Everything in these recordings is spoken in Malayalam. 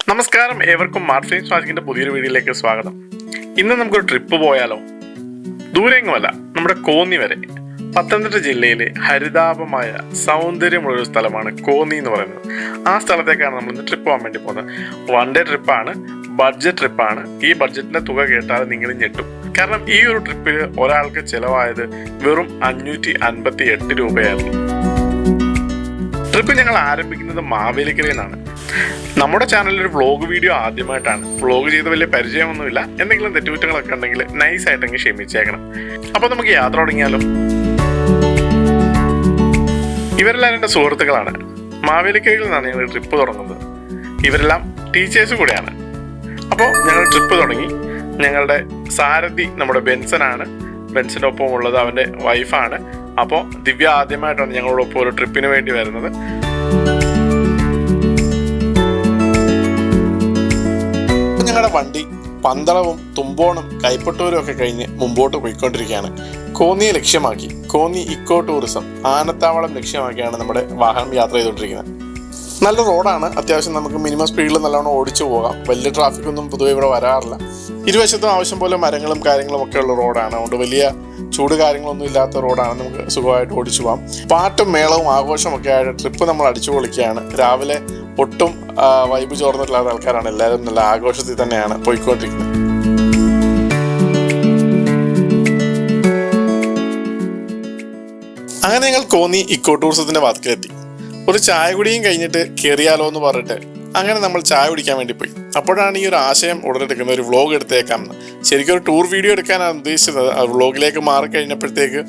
നമസ്കാരം, ഏവർക്കും മാർട്ട് ഫ്ലെയിംസ് വാച്ചിങ്ങിന്റെ പുതിയൊരു വീഡിയോയിലേക്ക് സ്വാഗതം. ഇന്ന് നമുക്കൊരു ട്രിപ്പ് പോയാലോ? ദൂരെങ്ങുമല്ല, നമ്മുടെ കോന്നി വരെ. പത്തനംതിട്ട ജില്ലയിലെ ഹരിതാപമായ സൗന്ദര്യമുള്ളൊരു സ്ഥലമാണ് കോന്നി എന്ന് പറയുന്നത്. ആ സ്ഥലത്തേക്കാണ് നമ്മൾ ഇന്ന് ട്രിപ്പ് പോകാൻ വേണ്ടി പോകുന്നത്. വൺ ഡേ ട്രിപ്പാണ്, ബഡ്ജറ്റ് ട്രിപ്പാണ്. ഈ ബഡ്ജറ്റിന്റെ തുക കേട്ടാൽ നിങ്ങൾ ഞെട്ടും. കാരണം ഈ ഒരു ട്രിപ്പിൽ ഒരാൾക്ക് ചിലവായത് വെറും 558 രൂപയായിരുന്നു. ട്രിപ്പ് ഞങ്ങൾ ആരംഭിക്കുന്നത് മാവേലിക്കരയിൽ നിന്നാണ്. നമ്മുടെ ചാനലിൽ ഒരു വ്ളോഗ് വീഡിയോ ആദ്യമായിട്ടാണ്. വ്ളോഗ് ചെയ്ത് വലിയ പരിചയമൊന്നുമില്ല. എന്തെങ്കിലും തെറ്റുകുറ്റങ്ങളൊക്കെ ഉണ്ടെങ്കിൽ നൈസായിട്ടെങ്കിൽ ക്ഷമിച്ചേക്കണം. അപ്പോൾ നമുക്ക് യാത്ര തുടങ്ങിയാലോ? ഇവരെല്ലാം എൻ്റെ സുഹൃത്തുക്കളാണ്. മാവേലിക്കരയിൽ നിന്നാണ് ഞങ്ങൾ ട്രിപ്പ് തുടങ്ങുന്നത്. ഇവരെല്ലാം ടീച്ചേഴ്സ് കൂടെയാണ്. അപ്പോൾ ഞങ്ങൾ ട്രിപ്പ് തുടങ്ങി. ഞങ്ങളുടെ സാരഥി നമ്മുടെ ബെൻസനാണ്. ബെൻസിൻ്റെ ഒപ്പം ഉള്ളത് അവൻ്റെ വൈഫാണ്. അപ്പോൾ ദിവ്യ ആദ്യമായിട്ടാണ് ഞങ്ങളോടൊപ്പം ഒരു ട്രിപ്പിന് വേണ്ടി വരുന്നത്. ഞങ്ങളുടെ വണ്ടി പന്തളവും തുമ്പോണും കൈപ്പട്ടൂരും ഒക്കെ കഴിഞ്ഞ് മുമ്പോട്ട് പോയിക്കൊണ്ടിരിക്കുകയാണ്. കോന്നിയെ ലക്ഷ്യമാക്കി, കോന്നി ഇക്കോ ടൂറിസം ആനത്താവളം ലക്ഷ്യമാക്കിയാണ് നമ്മുടെ വാഹനം യാത്ര ചെയ്തുകൊണ്ടിരിക്കുന്നത്. നല്ല റോഡാണ്. അത്യാവശ്യം നമുക്ക് മിനിമം സ്പീഡിൽ നല്ലോണം ഓടിച്ചു പോകാം. വലിയ ട്രാഫിക് ഒന്നും പൊതുവെ ഇവിടെ വരാറില്ല. ഇരുവശത്തും ആവശ്യം പോലെ മരങ്ങളും കാര്യങ്ങളും ഒക്കെ ഉള്ള റോഡാണ്. അതുകൊണ്ട് വലിയ ചൂട് കാര്യങ്ങളൊന്നും ഇല്ലാത്ത റോഡാണ്. നമുക്ക് സുഖമായിട്ട് ഓടിച്ചു പോകാം. പാട്ടും മേളവും ആഘോഷവും ഒക്കെ ആയിട്ട് ട്രിപ്പ് നമ്മൾ അടിച്ചു പൊളിക്കുകയാണ്. രാവിലെ ഒട്ടും വൈബ് ചോർന്നിട്ടില്ലാത്ത ആൾക്കാരാണ്. എല്ലാവരും നല്ല ആഘോഷത്തിൽ തന്നെയാണ് പോയിക്കൊണ്ടിരിക്കുന്നത്. അങ്ങനെ ഞങ്ങൾ കോന്നി ഇക്കോ ടൂറിസത്തിന്റെ വാതിക്കലെത്തി. ഒരു ചായ കുടിയും കഴിഞ്ഞിട്ട് കയറിയാലോ എന്ന് പറഞ്ഞിട്ട് അങ്ങനെ നമ്മൾ ചായ കുടിക്കാൻ വേണ്ടി പോയി. അപ്പോഴാണ് ഈ ഒരു ആശയം ഉടലെടുക്കുന്നത്, ഒരു വ്ളോഗ് എടുത്തേക്കാമെന്ന്. ശരിക്കും ഒരു ടൂർ വീഡിയോ എടുക്കാനാണ് ഉദ്ദേശിച്ചത്. വ്ളോഗിലേക്ക് മാറിക്കഴിഞ്ഞപ്പോഴത്തേക്ക്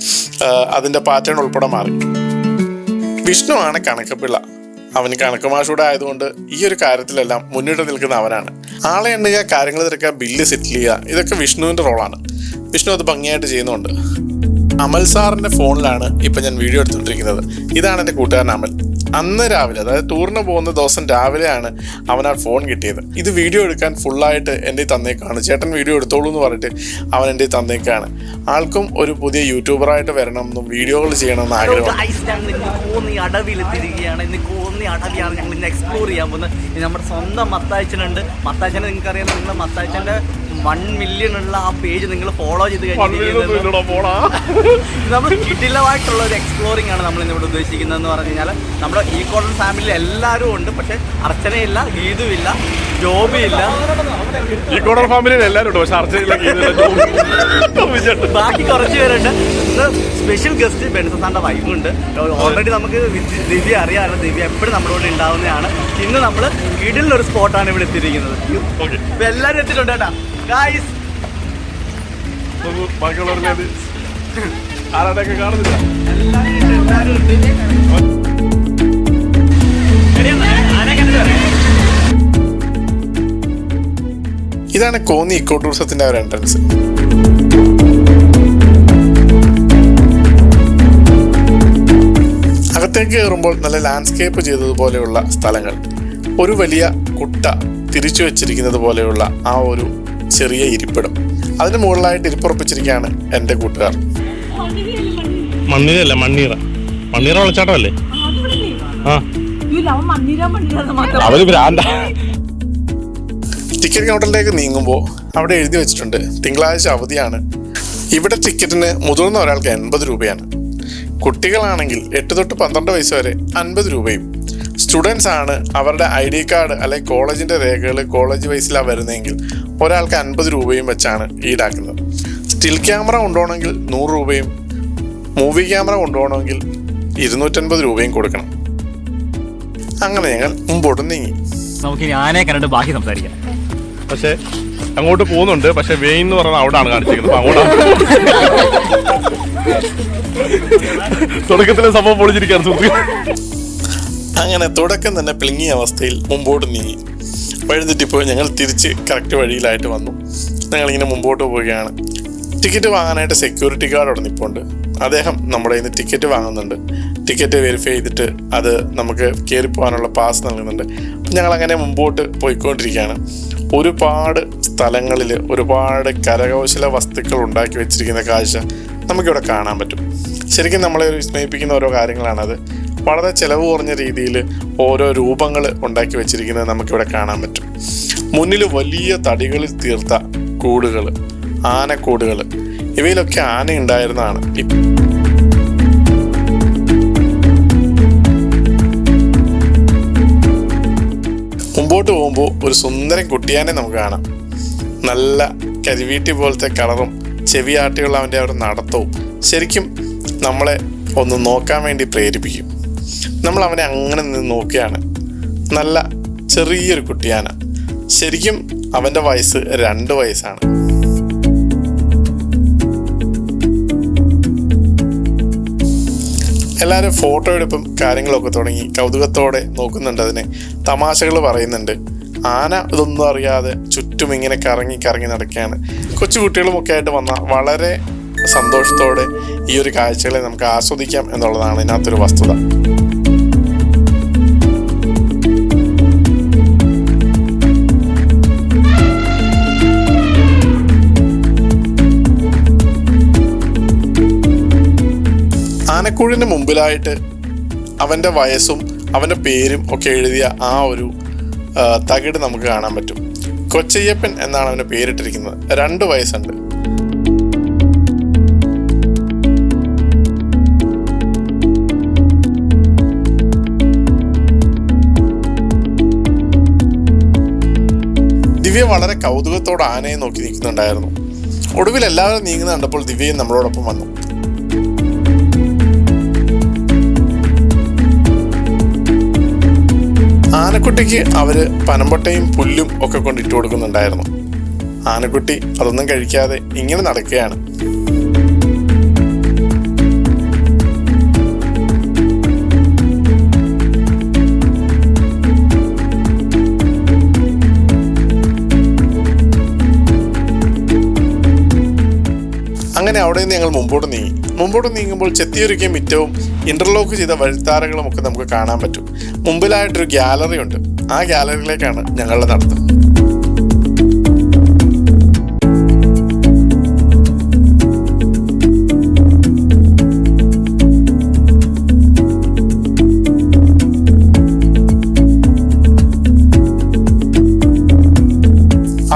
അതിൻ്റെ പാറ്റേൺ ഉൾപ്പെടെ മാറി. വിഷ്ണു ആണ് കണക്കപ്പിള്ള. അവന് കണക്ക് മാഷൂടെ ആയതുകൊണ്ട് ഈ ഒരു കാര്യത്തിലെല്ലാം മുന്നിട്ട് നിൽക്കുന്ന അവനാണ്. ആളെ എണ്ണുക, കാര്യങ്ങൾ തിരക്കുക, ബില്ല് സെറ്റിൽ ചെയ്യുക, ഇതൊക്കെ വിഷ്ണുവിൻ്റെ റോളാണ്. വിഷ്ണു അത് ഭംഗിയായിട്ട് ചെയ്യുന്നുണ്ട്. അമൽ സാറിൻ്റെ ഫോണിലാണ് ഇപ്പം ഞാൻ വീഡിയോ എടുത്തുകൊണ്ടിരിക്കുന്നത്. ഇതാണ് എൻ്റെ കൂട്ടുകാരൻ അമൽ. അന്ന് രാവിലെ, അതായത് ടൂറിന് പോകുന്ന ദിവസം രാവിലെയാണ് അവൻ ആ ഫോൺ കിട്ടിയത്. ഇത് വീഡിയോ എടുക്കാൻ ഫുള്ളായിട്ട് എൻ്റെ തന്നേക്കാണ്. ചേട്ടൻ വീഡിയോ എടുത്തോളൂ എന്ന് പറഞ്ഞിട്ട് അവൻ എൻ്റെ തന്നേക്കാണ്. ആൾക്കും ഒരു പുതിയ യൂട്യൂബറായിട്ട് വരണമെന്നും വീഡിയോകൾ ചെയ്യണമെന്ന് ആഗ്രഹം. കോന്നി അടവിലെത്തിരിക്കുകയാണ്. ഇന്ന് കോന്നി അടവിയാണ് ഞങ്ങൾ ഇന്ന് എക്സ്പ്ലോർ ചെയ്യാൻ പോകുന്നത്. നമ്മുടെ സ്വന്തം മത്താച്ചനുണ്ട്. മത്താച്ചനെ നിങ്ങൾക്കറിയാം. നിങ്ങൾ മത്താച്ചൻ്റെ 1 million ഉള്ള ആ പേജ് നിങ്ങൾ ഫോളോ ചെയ്ത് നമ്മൾ കിടിലമായിട്ടുള്ള ഒരു എക്സ്പ്ലോറിംഗ് ആണ് നമ്മൾ ഇന്നിവിടെ ഉദ്ദേശിക്കുന്നതെന്ന് പറഞ്ഞു കഴിഞ്ഞാൽ നമ്മുടെ ഈ കോട്ടൺ ഫാമിലി എല്ലാവരും ഉണ്ട്. പക്ഷെ അർച്ചനയില്ല, ഗീതുവില്ല, ജോബിയില്ല. ഈ കോട്ടൺ ഫാമിലിയിൽ എല്ലാവരും ഉണ്ട്, പക്ഷെ അർച്ചനയില്ല, ബാക്കി കുറച്ച് പേരുണ്ട്. ഇന്ന് സ്പെഷ്യൽ ഗസ്റ്റ് ബെൻസാറിന്റെ വൈഫുണ്ട്. ഓൾറെഡി നമുക്ക് ദിവ്യ അറിയാമല്ലോ. ദിവ്യ എപ്പോഴും നമ്മുടെ കൂടെ ഉണ്ടാവുന്നതാണ്. ഇന്ന് നമ്മൾ കിടിലൊരു സ്പോട്ടാണ് ഇവിടെ എത്തിയിരിക്കുന്നത്. ഇപ്പൊ എല്ലാവരും എത്തിയിട്ടുണ്ട് കേട്ടാ ഗായ്സ്. ആരാധൊക്കെ കാണുന്നില്ല. ഇതാണ് കോന്നി ഇക്കോ ടൂറിസത്തിന്റെ ഒരു എൻട്രൻസ്. അകത്തേക്ക് കയറുമ്പോൾ നല്ല ലാൻഡ്സ്കേപ്പ് ചെയ്തതുപോലെയുള്ള സ്ഥലങ്ങൾ, ഒരു വലിയ കുട്ട തിരിച്ചു വെച്ചിരിക്കുന്നത് പോലെയുള്ള ആ ഒരു ചെറിയ ഇരിപ്പിടം, അതിന് മുകളിലായിട്ട് ഇരിപ്പുറപ്പിച്ചിരിക്കുകയാണ് എൻ്റെ കൂട്ടുകാർ. മണ്ണീരല്ല, മണ്ണീറ വെള്ളച്ചാട്ടമല്ലേ? അവര് ഭ്രാന്ത. ടിക്കറ്റ് കൗണ്ടറിലേക്ക് നീങ്ങുമ്പോൾ അവിടെ എഴുതി വെച്ചിട്ടുണ്ട് തിങ്കളാഴ്ച അവധിയാണ്. ഇവിടെ ടിക്കറ്റിന് മുതിർന്ന ഒരാൾക്ക് 80 രൂപയാണ്. കുട്ടികളാണെങ്കിൽ 8 തൊട്ട് 12 വയസ്സ് വരെ 50 രൂപയും. സ്റ്റുഡൻസ് ആണ്, അവരുടെ ID കാർഡ് അല്ലെങ്കിൽ കോളേജിൻ്റെ രേഖകൾ കോളേജ് വൈസിലാണ് വരുന്നതെങ്കിൽ ഒരാൾക്ക് 50 രൂപയും വെച്ചാണ് ഈടാക്കുന്നത്. സ്റ്റിൽ ക്യാമറ കൊണ്ടുപോകണമെങ്കിൽ 100 രൂപയും മൂവി ക്യാമറ കൊണ്ടുപോകണമെങ്കിൽ 250 രൂപയും കൊടുക്കണം. അങ്ങനെ ഞങ്ങൾ മുമ്പോട്ട് നീങ്ങി. നമുക്ക് ഞാനേ കണ്ടിട്ട് ബാക്കി സംസാരിക്കാം. പക്ഷെ അങ്ങോട്ട് പോകുന്നുണ്ട്. പക്ഷെ വെയിൻ എന്ന് പറഞ്ഞാൽ അവിടാണ് കാണിച്ചിരിക്കുന്നത്. അങ്ങോട്ടാണ് തുടക്കത്തിലെ സംഭവം പൊളിച്ചിരിക്കാൻ സുഹൃത്തുക്കൾ. അങ്ങനെ തുടക്കം തന്നെ പിളുങ്ങിയ അവസ്ഥയിൽ മുമ്പോട്ട് നീങ്ങി. വഴിതെറ്റിപ്പോയി ഞങ്ങൾ തിരിച്ച് കറക്റ്റ് വഴിയിലായിട്ട് വന്നു. ഞങ്ങളിങ്ങനെ മുമ്പോട്ട് പോവുകയാണ്. ടിക്കറ്റ് വാങ്ങാനായിട്ട് സെക്യൂരിറ്റി ഗാർഡ് അവിടെ നിൽപ്പുണ്ട്. അദ്ദേഹം നമ്മുടെ കയ്യിൽ നിന്ന് ടിക്കറ്റ് വാങ്ങുന്നുണ്ട്. ടിക്കറ്റ് വെരിഫൈ ചെയ്തിട്ട് അത് നമുക്ക് കയറിപ്പോകാനുള്ള പാസ് നൽകുന്നുണ്ട്. ഞങ്ങളങ്ങനെ മുമ്പോട്ട് പോയിക്കൊണ്ടിരിക്കുകയാണ്. ഒരുപാട് സ്ഥലങ്ങളിൽ ഒരുപാട് കരകൗശല വസ്തുക്കൾ ഉണ്ടാക്കി വെച്ചിരിക്കുന്ന കാഴ്ച നമുക്കിവിടെ കാണാൻ പറ്റും. ശരിക്കും നമ്മളെ ഒരു വിസ്മയിപ്പിക്കുന്ന ഓരോ കാര്യങ്ങളാണത്. വളരെ ചിലവ് കുറഞ്ഞ രീതിയിൽ ഓരോ രൂപങ്ങൾ ഉണ്ടാക്കി വെച്ചിരിക്കുന്നത് നമുക്കിവിടെ കാണാൻ പറ്റും. മുന്നിൽ വലിയ തടികളിൽ തീർത്ത കൂടുകൾ, ആനക്കൂടുകൾ, ഇവയിലൊക്കെ ആന ഉണ്ടായിരുന്നതാണ്. മുമ്പോട്ട് പോകുമ്പോൾ ഒരു സുന്ദരൻ കുട്ടിയാനെ നമുക്ക് കാണാം. നല്ല കരിവീട്ടി പോലത്തെ കളറും ചെവിയാട്ടിയുള്ള അവൻ്റെ ഒരു നടത്തവും ശരിക്കും നമ്മളെ ഒന്ന് നോക്കാൻ വേണ്ടി പ്രേരിപ്പിക്കും. നമ്മൾ അവനെ അങ്ങനെ നിന്ന് നോക്കുകയാണ്. നല്ല ചെറിയൊരു കുട്ടിയാന. ശരിക്കും അവൻ്റെ വയസ്സ് 2 വയസ്സാണ്. എല്ലാവരും ഫോട്ടോ എടുപ്പും കാര്യങ്ങളൊക്കെ തുടങ്ങി കൗതുകത്തോടെ നോക്കുന്നുണ്ട്. അതിനെ തമാശകൾ പറയുന്നുണ്ട്. ആന ഇതൊന്നും അറിയാതെ ചുറ്റും ഇങ്ങനെ കറങ്ങി കറങ്ങി നടക്കുകയാണ്. കൊച്ചുകുട്ടികളുമൊക്കെ ആയിട്ട് വന്ന വളരെ സന്തോഷത്തോടെ ഈ ഒരു കാഴ്ചകളെ നമുക്ക് ആസ്വദിക്കാം എന്നുള്ളതാണ് ഇതിനകത്തൊരു വസ്തുത. ആനക്കൂടിന് മുമ്പിലായിട്ട് അവൻ്റെ വയസ്സും അവൻ്റെ പേരും ഒക്കെ എഴുതിയ ആ ഒരു തകിട് നമുക്ക് കാണാൻ പറ്റും. കൊച്ചയ്യപ്പൻ എന്നാണ് അവന് പേരിട്ടിരിക്കുന്നത്. 2 വയസ്സുണ്ട്. ദിവ്യ വളരെ കൗതുകത്തോടെ ആനയെ നോക്കി നിൽക്കുന്നുണ്ടായിരുന്നു. ഒടുവിൽ എല്ലാവരും നീങ്ങുന്ന കണ്ടപ്പോൾ ദിവ്യയും നമ്മളോടൊപ്പം വന്നു. ആനക്കുട്ടിക്ക് അവര് പനമ്പട്ടയും പുല്ലും ഒക്കെ കൊണ്ട് ഇട്ട് കൊടുക്കുന്നുണ്ടായിരുന്നു. ആനക്കുട്ടി അതൊന്നും കഴിക്കാതെ ഇങ്ങനെ നടക്കുകയാണ്. അങ്ങനെ അവിടെ നിന്ന് ഞങ്ങൾ മുമ്പോട്ട് നീങ്ങുമ്പോൾ ചെത്തിയൊരുക്കിയ മിറ്റവും ഇന്റർലോക്ക് ചെയ്ത വഴിത്താരകളും ഒക്കെ നമുക്ക് കാണാൻ പറ്റും. മുമ്പിലായിട്ടൊരു ഗാലറി ഉണ്ട്. ആ ഗാലറിയിലേക്കാണ് ഞങ്ങളുടെ നടത്തം.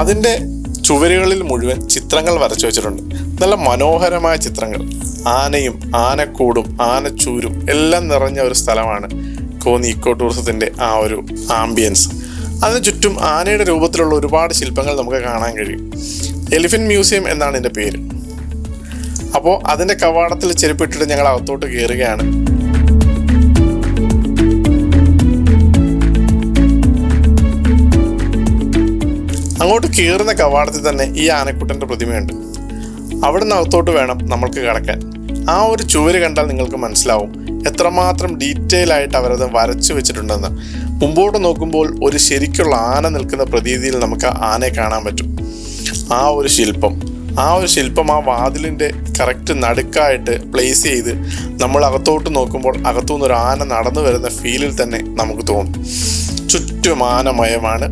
അതിൻ്റെ ചുവരുകളിൽ മുഴുവൻ ചിത്രങ്ങൾ വരച്ചു വെച്ചിട്ടുണ്ട്. നല്ല മനോഹരമായ ചിത്രങ്ങൾ. ആനയും ആനക്കൂടും ആനച്ചൂരും എല്ലാം നിറഞ്ഞ ഒരു സ്ഥലമാണ് കോന്നി ഇക്കോ ടൂറിസത്തിൻ്റെ ആ ഒരു ആംബിയൻസ്. അതിന് ചുറ്റും ആനയുടെ രൂപത്തിലുള്ള ഒരുപാട് ശില്പങ്ങൾ നമുക്ക് കാണാൻ കഴിയും. എലിഫന്റ് മ്യൂസിയം എന്നാണ് ഇതിൻ്റെ പേര്. അപ്പോൾ അതിൻ്റെ കവാടത്തിൽ ചെരുപ്പിട്ടിട്ട് ഞങ്ങൾ അകത്തോട്ട് കയറുകയാണ്. അങ്ങോട്ട് കയറുന്ന കവാടത്തിൽ തന്നെ ഈ ആനക്കുട്ടൻ്റെ പ്രതിമയുണ്ട്. അവിടെ നിന്ന് അകത്തോട്ട് വേണം നമ്മൾക്ക് കിടക്കാൻ. ആ ഒരു ചുവര് കണ്ടാൽ നിങ്ങൾക്ക് മനസ്സിലാവും എത്രമാത്രം ഡീറ്റെയിൽ ആയിട്ട് അവരത് വരച്ചു വെച്ചിട്ടുണ്ടെന്ന്. മുമ്പോട്ട് നോക്കുമ്പോൾ ഒരു ശരിക്കുള്ള ആന നിൽക്കുന്ന പ്രതീതിയിൽ നമുക്ക് ആനയെ കാണാൻ പറ്റും. ആ ഒരു ശില്പം ആ വാതിലിൻ്റെ കറക്റ്റ് നടുക്കായിട്ട് പ്ലേസ് ചെയ്ത് നമ്മൾ അകത്തോട്ട് നോക്കുമ്പോൾ അകത്തുനിന്ന് ഒരു ആന നടന്നു വരുന്ന ഫീലിൽ തന്നെ നമുക്ക് തോന്നും. ചുറ്റും ആനമയമാണ്.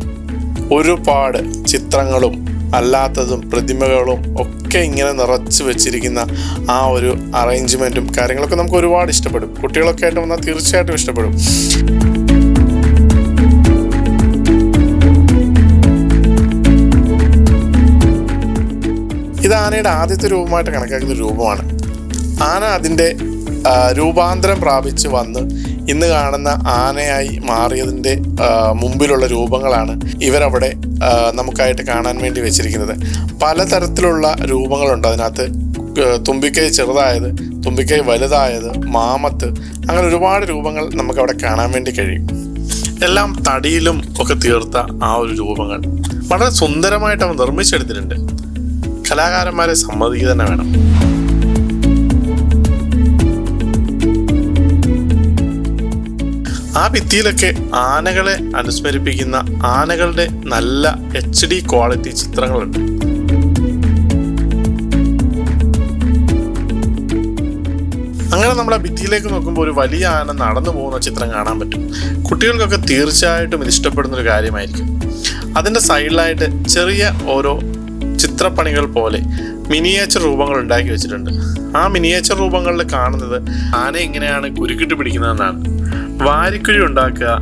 ഒരുപാട് ചിത്രങ്ങളും അല്ലാത്തതും പ്രതിമകളും ഒക്കെ ഇങ്ങനെ നിറച്ച് വെച്ചിരിക്കുന്ന ആ ഒരു അറേഞ്ച്മെൻറ്റും കാര്യങ്ങളൊക്കെ നമുക്ക് ഒരുപാട് ഇഷ്ടപ്പെടും. കുട്ടികളൊക്കെ ആയിട്ട് വന്നാൽ തീർച്ചയായിട്ടും ഇഷ്ടപ്പെടും. ഇത് ആനയുടെ ആദ്യത്തെ രൂപമായിട്ട് കണക്കാക്കുന്ന രൂപമാണ്. ആന അതിൻ്റെ രൂപാന്തരം പ്രാപിച്ച് വന്ന് ഇന്ന് കാണുന്ന ആനയായി മാറിയതിൻ്റെ മുമ്പിലുള്ള രൂപങ്ങളാണ് ഇവരവിടെ നമുക്കായിട്ട് കാണാൻ വേണ്ടി വെച്ചിരിക്കുന്നത്. പലതരത്തിലുള്ള രൂപങ്ങളുണ്ട് അതിനകത്ത്. തുമ്പിക്കൈ ചെറുതായത്, തുമ്പിക്കൈ വലുതായത്, മാമത്ത്, അങ്ങനെ ഒരുപാട് രൂപങ്ങൾ നമുക്കവിടെ കാണാൻ വേണ്ടി കഴിയും. എല്ലാം തടിയിലും ഒക്കെ തീർത്ത ആ ഒരു രൂപങ്ങൾ വളരെ സുന്ദരമായിട്ട് അവ നിർമ്മിച്ചെടുത്തിട്ടുണ്ട്. കലാകാരന്മാരെ സമ്മതിക്കുക തന്നെ വേണം. ആ ഭിത്തിയിലൊക്കെ ആനകളെ അനുസ്മരിപ്പിക്കുന്ന ആനകളുടെ നല്ല HD ക്വാളിറ്റി ചിത്രങ്ങളുണ്ട്. അങ്ങനെ നമ്മൾ ആ ഭിത്തിയിലേക്ക് നോക്കുമ്പോൾ ഒരു വലിയ ആന നടന്നു പോകുന്ന ചിത്രം കാണാൻ പറ്റും. കുട്ടികൾക്കൊക്കെ തീർച്ചയായിട്ടും ഇത് ഇഷ്ടപ്പെടുന്നൊരു കാര്യമായിരിക്കും. അതിൻ്റെ സൈഡിലായിട്ട് ചെറിയ ഓരോ ചിത്രപ്പണികൾ പോലെ മിനിയേച്ചർ രൂപങ്ങൾ ഉണ്ടാക്കി വെച്ചിട്ടുണ്ട്. ആ മിനിയേച്ചർ രൂപങ്ങളിൽ കാണുന്നത് ആന എങ്ങനെയാണ് കുരുക്കിട്ട് പിടിക്കുന്നതെന്നാണ്. വാരിക്കുഴി ഉണ്ടാക്കുക,